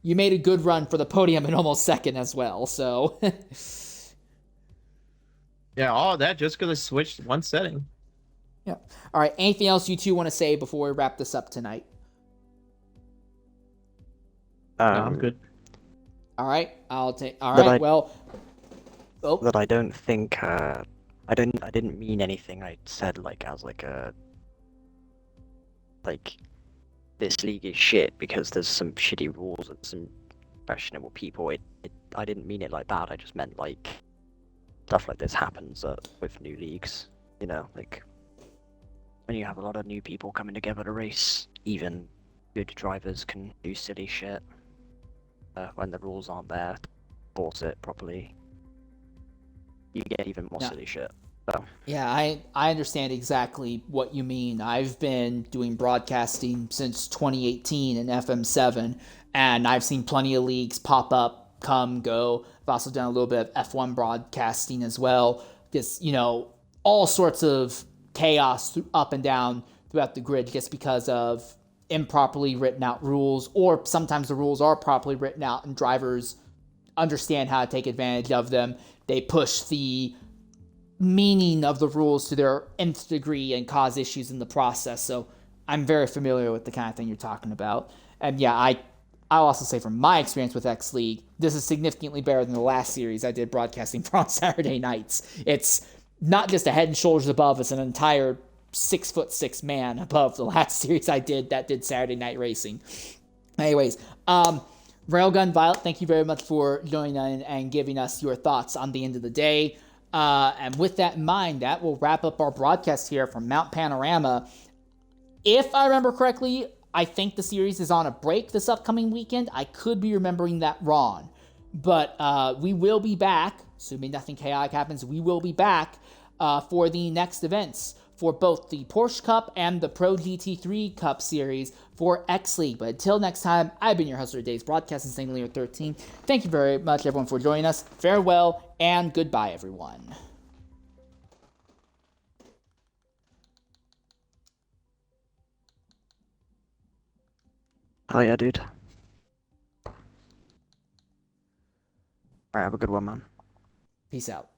you made a good run for the podium in almost second as well, so. Yeah, all that just because I switched one setting. Yeah. All right, anything else you two want to say before we wrap this up tonight? No, I'm good. All right, I'll take. All right, well. Oh. That I don't think. I didn't mean anything. I said like as like a. Like, this league is shit because there's some shitty rules and some questionable people. I didn't mean it like that. I just meant like stuff like this happens with new leagues. You know, like when you have a lot of new people coming together to race, even good drivers can do silly shit. When the rules aren't there to enforce it properly, you get even more silly shit. So. Yeah, I understand exactly what you mean. I've been doing broadcasting since 2018 in FM7, and I've seen plenty of leagues pop up, come, go. I've also done a little bit of F1 broadcasting as well. Just, all sorts of chaos up and down throughout the grid just because of improperly written out rules, or sometimes the rules are properly written out and drivers understand how to take advantage of them. They push the meaning of the rules to their nth degree and cause issues in the process. So I'm very familiar with the kind of thing you're talking about. And yeah, I'll also say from my experience with X League, this is significantly better than the last series I did broadcasting for on Saturday nights. It's not just a head and shoulders above, it's an entire 6'6" man above the last series I did that did Saturday night racing. Anyways, Railgun Violet, thank you very much for joining in and giving us your thoughts on the end of the day. And with that in mind, that will wrap up our broadcast here from Mount Panorama. If I remember correctly, I think the series is on a break this upcoming weekend. I could be remembering that wrong. But we will be back, assuming nothing chaotic happens, we will be back for the next events for both the Porsche Cup and the Pro GT3 Cup series for X League. But until next time, I've been your host for today's broadcast in St. Lear 13. Thank you very much, everyone, for joining us. Farewell and goodbye, everyone. Oh yeah, dude. Alright, have a good one, man. Peace out.